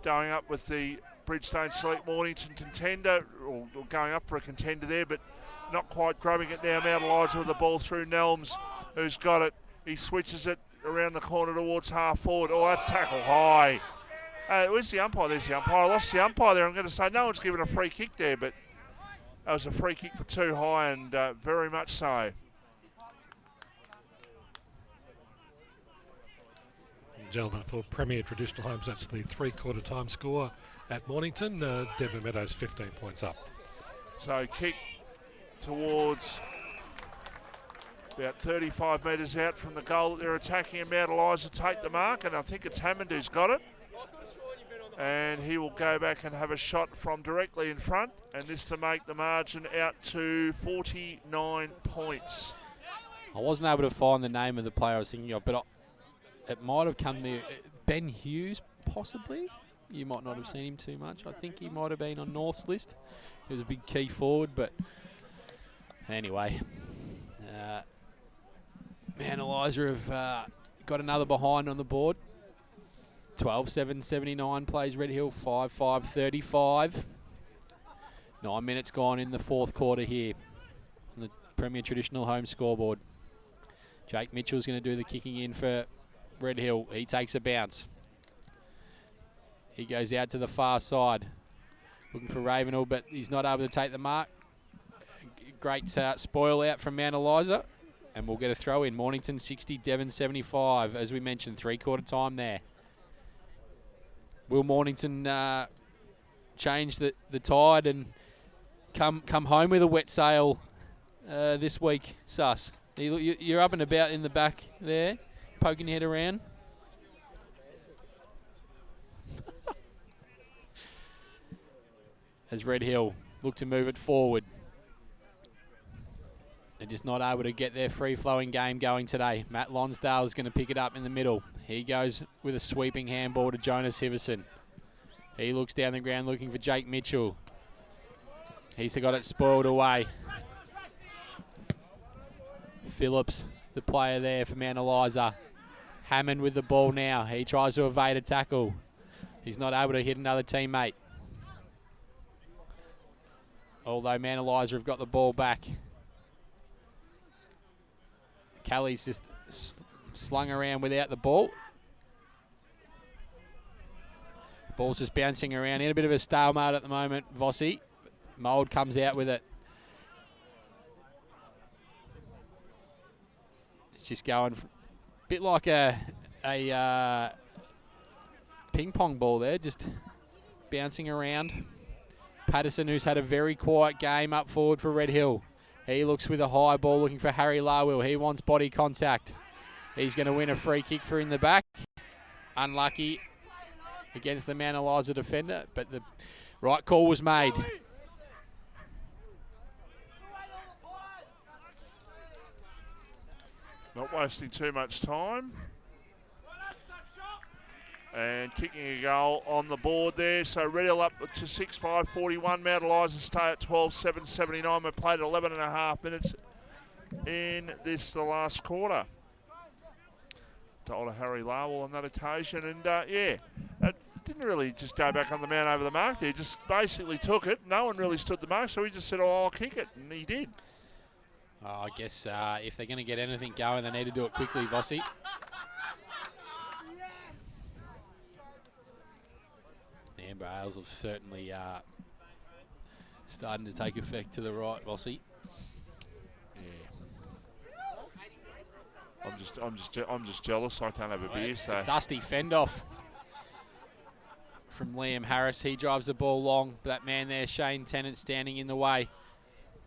Going up with the Bridgestone Select Mornington contender, or going up for a contender there, but not quite grabbing it now. Mount Eliza with the ball through Nelms, who's got it. He switches it around the corner towards half forward. Oh, that's tackle high. Where's the umpire? There's the umpire. I lost the umpire there. I'm going to say no one's given a free kick there, but that was a free kick for too high, and very much so. Gentlemen, for Premier Traditional Homes, that's the three-quarter time score at Mornington. Devon Meadows 15 points up. So kick towards about 35 metres out from the goal that they're attacking, and Mount Eliza take the mark, and I think it's Hammond who's got it. And he will go back and have a shot from directly in front, and this to make the margin out to 49 points. I wasn't able to find the name of the player I was thinking of, but it might have come to Ben Hughes, possibly. You might not have seen him too much. I think he might have been on North's list. He was a big key forward, but anyway. Mount Eliza have got another behind on the board. 12-7-79 plays Red Hill, 5-5-35. 9 minutes gone in the fourth quarter here on the Premier Traditional Home scoreboard. Jake Mitchell's going to do the kicking in for Red Hill. He takes a bounce. He goes out to the far side, looking for Ravenel, but he's not able to take the mark. Great spoil out from Mount Eliza, and we'll get a throw in. Mornington 60, Devon 75. As we mentioned, three-quarter time there. Will Mornington change the tide and come home with a wet sail this week, Sus? You're up and about in the back there, poking your head around. As Red Hill look to move it forward. They're just not able to get their free-flowing game going today. Matt Lonsdale is going to pick it up in the middle. He goes with a sweeping handball to Jonas Hiverson. He looks down the ground looking for Jake Mitchell. He's got it spoiled away. Phillips, the player there for Mount Eliza. Hammond with the ball now. He tries to evade a tackle. He's not able to hit another teammate. Although Mount Eliza have got the ball back. Kelly's just slung around without the ball. Ball's just bouncing around. In a bit of a stalemate at the moment, Vossi. Mould comes out with it. It's just going a bit like a ping pong ball there, just bouncing around. Patterson, who's had a very quiet game up forward for Red Hill. He looks with a high ball looking for Harry Larwill. He wants body contact. He's going to win a free kick for in the back. Unlucky against the Mount Eliza defender, but the right call was made. Not wasting too much time. And kicking a goal on the board there. So Red Hill up to 6-5-41. Mount Eliza stay at 12-7-79. We played 11.5 minutes in the last quarter. Told Harry Larwell on that occasion. And it didn't really just go back on the man over the mark there. Just basically took it. No one really stood the mark. So he just said, I'll kick it. And he did. I guess if they're going to get anything going, they need to do it quickly, Vossi. The Amber Ales have certainly starting to take effect to the right, Vossi. Yeah. I'm just jealous. I can't have a beer. So Dusty fend-off from Liam Harris. He drives the ball long. That man there, Shane Tennant, standing in the way.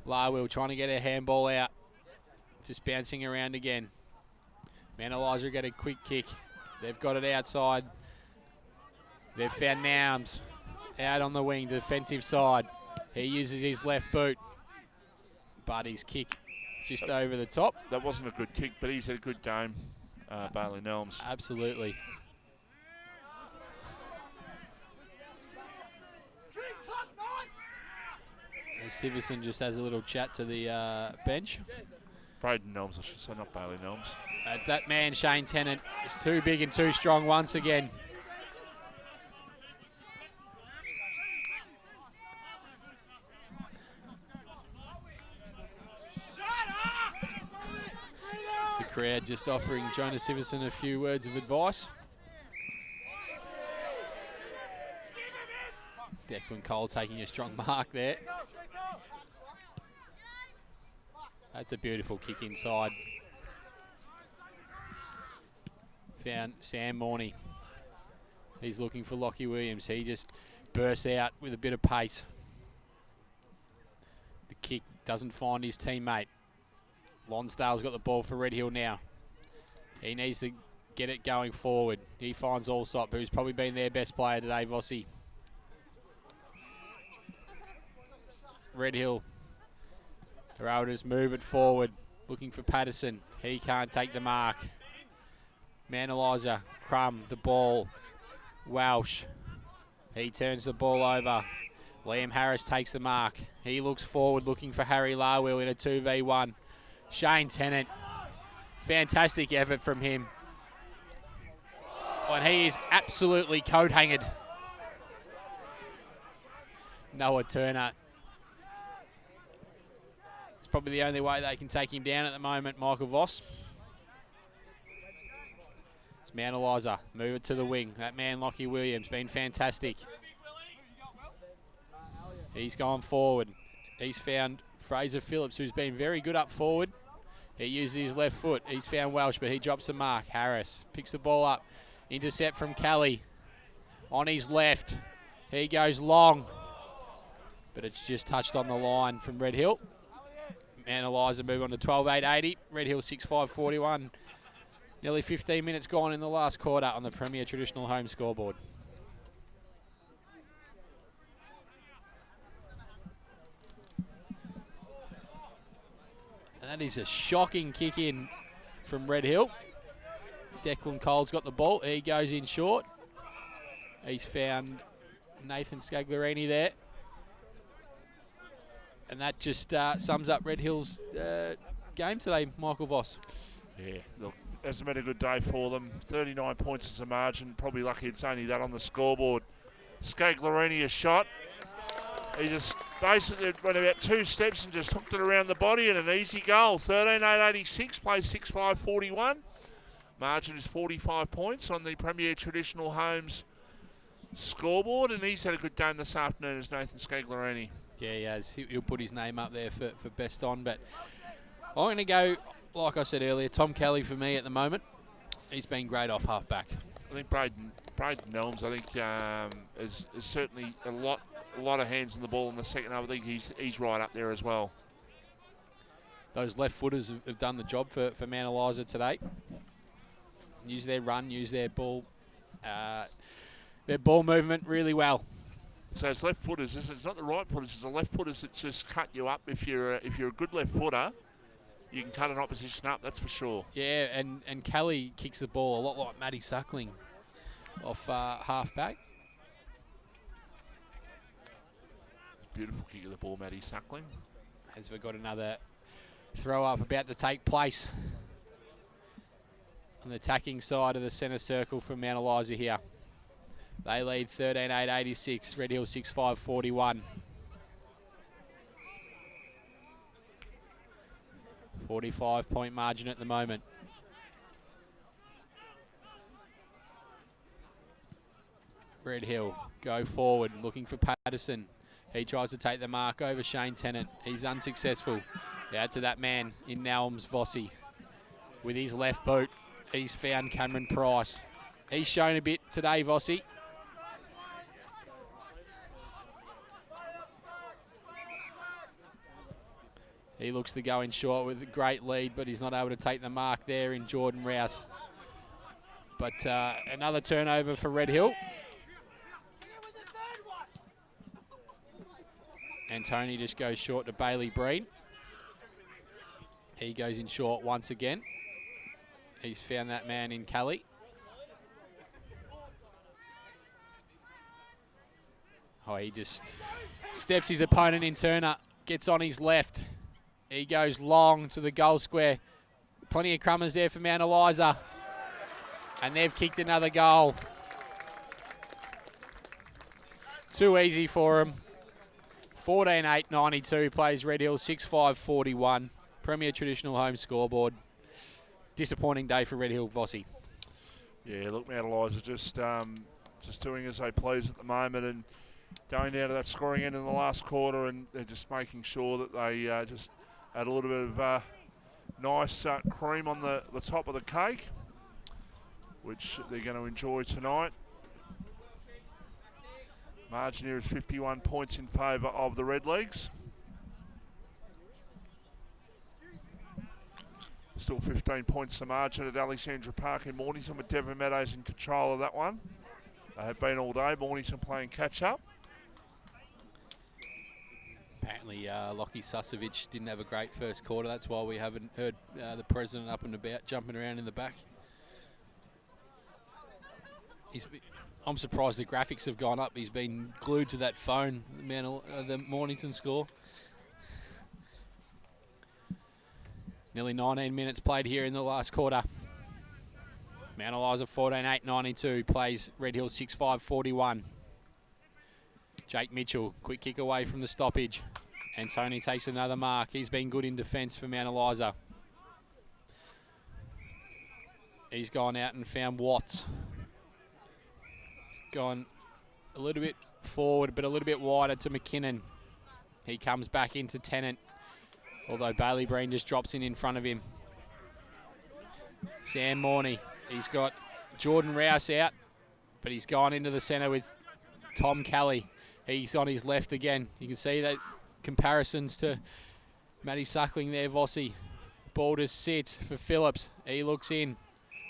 Larwill trying to get a handball out. Just bouncing around again. Mount Eliza get a quick kick. They've got it outside. They've found Noums out on the wing, defensive side. He uses his left boot, but his kick just over the top. That wasn't a good kick, but he's had a good game, Bailey Nelms. Absolutely. Siverson just has a little chat to the bench. Braden Nelms, I should say, not Bailey Nelms. That man, Shane Tennant, is too big and too strong once again. It's the crowd just offering Jonas Siverson a few words of advice. Declan Cole taking a strong mark there. That's a beautiful kick inside. Found Sam Morney. He's looking for Lockie Williams. He just bursts out with a bit of pace. The kick doesn't find his teammate. Lonsdale's got the ball for Red Hill now. He needs to get it going forward. He finds Allsop, who's probably been their best player today, Vossi. Red Hill are able to just move it forward, looking for Patterson. He can't take the mark. Manalizer, Crum, the ball. Welsh, he turns the ball over. Liam Harris takes the mark. He looks forward, looking for Harry Larwill in a 2v1. Shane Tennant, fantastic effort from him. And he is absolutely coat-hanged. Noah Turner. It's probably the only way they can take him down at the moment, Michael Voss. It's Manalizer, move it to the wing. That man, Lockie Williams, been fantastic. He's gone forward. He's found Fraser Phillips, who's been very good up forward. He uses his left foot. He's found Welsh, but he drops the mark. Harris picks the ball up. Intercept from Kelly. On his left. He goes long. But it's just touched on the line from Red Hill. Manalizer move on to 12.880. Red Hill 6.541. Nearly 15 minutes gone in the last quarter on the Premier Traditional Home scoreboard. And that is a shocking kick in from Red Hill. Declan Cole's got the ball. He goes in short. He's found Nathan Scagliarini there. And that just sums up Red Hill's game today, Michael Voss. Yeah, look, hasn't been a good day for them. 39 points as a margin. Probably lucky it's only that on the scoreboard. Scagliarini a shot. He just basically went about 2 steps and just hooked it around the body and an easy goal. 13.886, plays 6.541. Margin is 45 points on the Premier Traditional Homes scoreboard, and he's had a good game this afternoon as Nathan Scagliarini. Yeah, he has. He'll put his name up there for best on, but I'm going to go, like I said earlier, Tom Kelly for me at the moment. He's been great off half-back. I think Braden Nelms, I think, is certainly a lot of hands on the ball in the second half. I think he's right up there as well. Those left footers have done the job for Manalizer today. Use their run, use their ball movement really well. So it's left footers. It's not the right footers. It's the left footers that just cut you up. If you're a good left footer, you can cut an opposition up. That's for sure. Yeah, and Kelly kicks the ball a lot like Matty Suckling off half back. Beautiful kick of the ball, Matty Suckling. As we've got another throw up about to take place on the attacking side of the centre circle from Manalizer here. They lead 13.886, Red Hill 6.541. 45-point margin at the moment. Red Hill go forward, looking for Patterson. He tries to take the mark over Shane Tennant. He's unsuccessful. Out to that man in Nelms, Vossi. With his left boot, he's found Cameron Price. He's shown a bit today, Vossi. He looks to go in short with a great lead, but he's not able to take the mark there in Jordan Rouse. But another turnover for Red Hill. And Tony just goes short to Bailey Breen. He goes in short once again. He's found that man in Kelly. Oh, he just steps his opponent in Turner. gets on his left. He goes long to the goal square. Plenty of crummers there for Mount Eliza. And they've kicked another goal. Too easy for him. 14-8-92 plays Red Hill 6-5-41. Premier Traditional Home scoreboard. Disappointing day for Red Hill, Vossi. Yeah, look, Mount Eliza just doing as they please at the moment and going down to that scoring end in the last quarter, and they're just making sure that they just add a little bit of nice cream on the top of the cake, which they're going to enjoy tonight. Margin here is 51 points in favour of the Redlegs. Still 15 points the margin at Alexandra Park in Mornington, with Devon Meadows in control of that one. They have been all day. Mornington playing catch-up. Apparently, Lockie Susovic didn't have a great first quarter. That's why we haven't heard the president up and about, jumping around in the back. I'm surprised the graphics have gone up. He's been glued to that phone, the Mornington score. Nearly 19 minutes played here in the last quarter. Mount Eliza 14-8-92 plays Red Hill 6-5-41. Jake Mitchell, quick kick away from the stoppage. And Tony takes another mark. He's been good in defence for Mount Eliza. He's gone out and found Watts. He's gone a little bit forward, but a little bit wider to McKinnon. He comes back into Tennant, although Bailey Breen just drops in front of him. Sam Morney, he's got Jordan Rouse out, but he's gone into the centre with Tom Kelly. He's on his left again. You can see that comparisons to Matty Suckling there, Vossi. Ball just sits for Phillips. He looks in.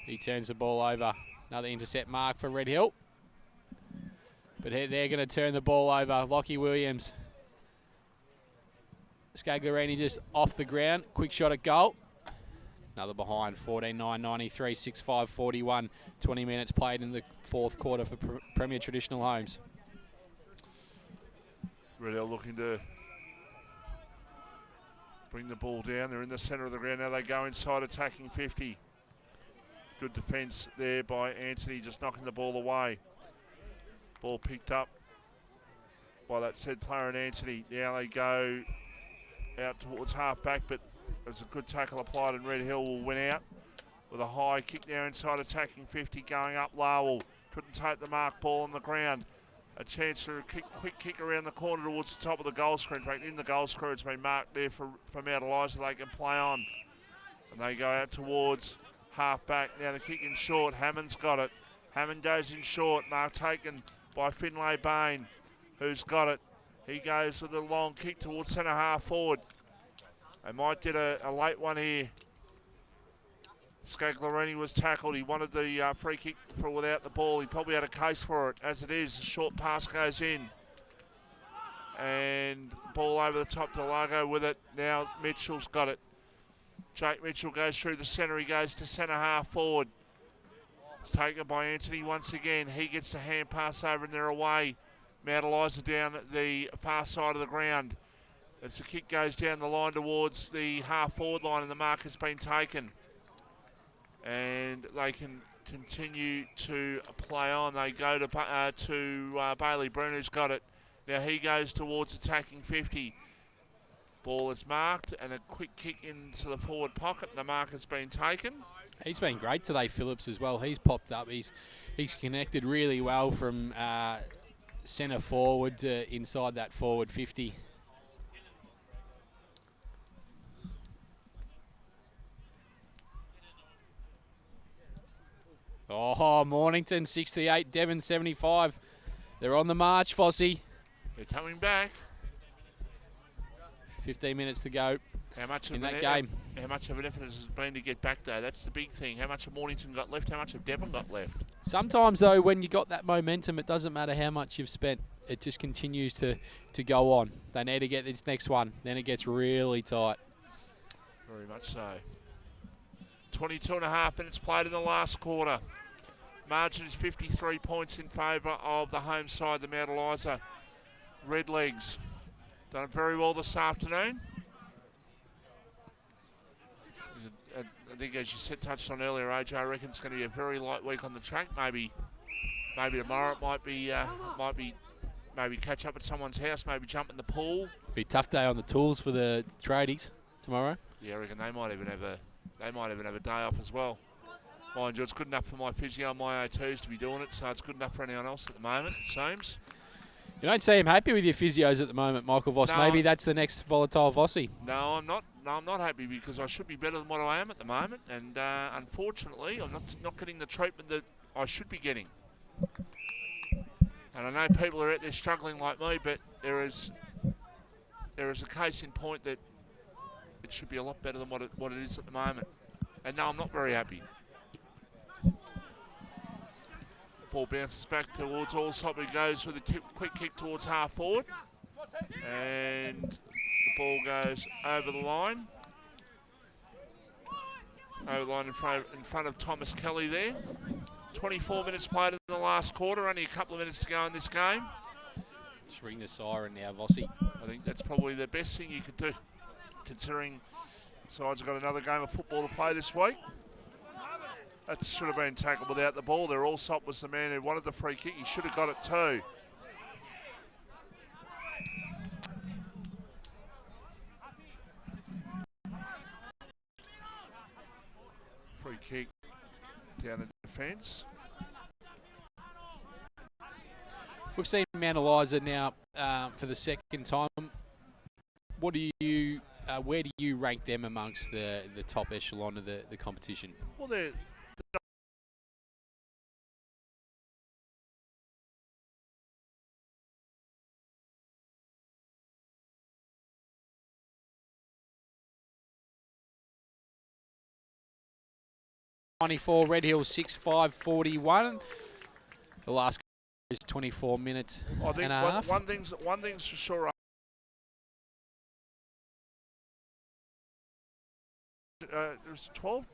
He turns the ball over. Another intercept mark for Red Hill. But they're going to turn the ball over. Lockie Williams. Scaglarini just off the ground. Quick shot at goal. Another behind. 14-9-93, 6-5-41. 20 minutes played in the fourth quarter for Premier Traditional Homes. Red Hill looking to bring the ball down. They're in the centre of the ground. Now they go inside attacking 50. Good defence there by Anthony, just knocking the ball away. Ball picked up by that said player and Anthony. Now they go out towards half back, but there's a good tackle applied and Red Hill will win out with a high kick now inside attacking 50, going up Lowell. Couldn't take the mark, ball on the ground. A chance for a quick kick around the corner towards the top of the goal screen. In fact, in the goal screen, it's been marked there for Mount Eliza. They can play on. And they go out towards half back. Now the kick in short. Hammond's got it. Hammond goes in short. Mark taken by Finlay Bain, who's got it. He goes with a long kick towards centre half forward. They might get a late one here. Scaglarini was tackled. He wanted the free kick for without the ball. He probably had a case for it. As it is, a short pass goes in. And ball over the top to Largo with it. Now Mitchell's got it. Jake Mitchell goes through the centre. He goes to centre half forward. It's taken by Anthony once again. He gets the hand pass over and they're away. Mount Eliza down at the far side of the ground. As the kick goes down the line towards the half forward line and the mark has been taken. And they can continue to play on. They go to Bailey Breen, who's got it. Now he goes towards attacking 50. Ball is marked and a quick kick into the forward pocket. And the mark has been taken. He's been great today, Phillips, as well. He's popped up. He's connected really well from centre forward to inside that forward 50. Oh, Mornington 68, Devon 75. They're on the march, Fossey. They're coming back. 15 minutes to go in that game. How much of an effort has it been to get back, though? That's the big thing. How much of Mornington got left? How much of Devon got left? Sometimes, though, when you got that momentum, it doesn't matter how much you've spent. It just continues to go on. They need to get this next one. Then it gets really tight. Very much so. 22 and a half minutes played in the last quarter. Margin is 53 points in favour of the home side, the Mount Eliza Redlegs. Done it very well this afternoon. I think, as you said, touched on earlier, AJ, I reckon it's going to be a very light week on the track. Maybe tomorrow it might be catch up at someone's house, maybe jump in the pool. Be a tough day on the tools for the tradies tomorrow. Yeah, I reckon they might even have a day off as well. Mind you, it's good enough for my physio and my O2s to be doing it, so it's good enough for anyone else at the moment, it seems. You don't seem happy with your physios at the moment, Michael Voss. No, Maybe that's the next volatile Vossi. No, I'm not. No, I'm not happy because I should be better than what I am at the moment, and unfortunately, I'm not getting the treatment that I should be getting. And I know people are out there struggling like me, but there is a case in point that it should be a lot better than what it is at the moment. And no, I'm not very happy. Ball bounces back towards Allsop, who goes with a quick kick towards half forward. And the ball goes over the line. Over the line in front of Thomas Kelly there. 24 minutes played in the last quarter, only a couple of minutes to go in this game. Just ring the siren now, Vossi. I think that's probably the best thing you could do, considering sides have got another game of football to play this week. That should have been tackled without the ball there. Allsop was the man who wanted the free kick. He should have got it too. Free kick down the defence. We've seen Mount Eliza now for the second time. What do you, where do you rank them amongst the top echelon of the competition? Well, they're 94, Red Hill 6-5-41. The last is 24 minutes I think and a half. one thing's for sure. There's 12.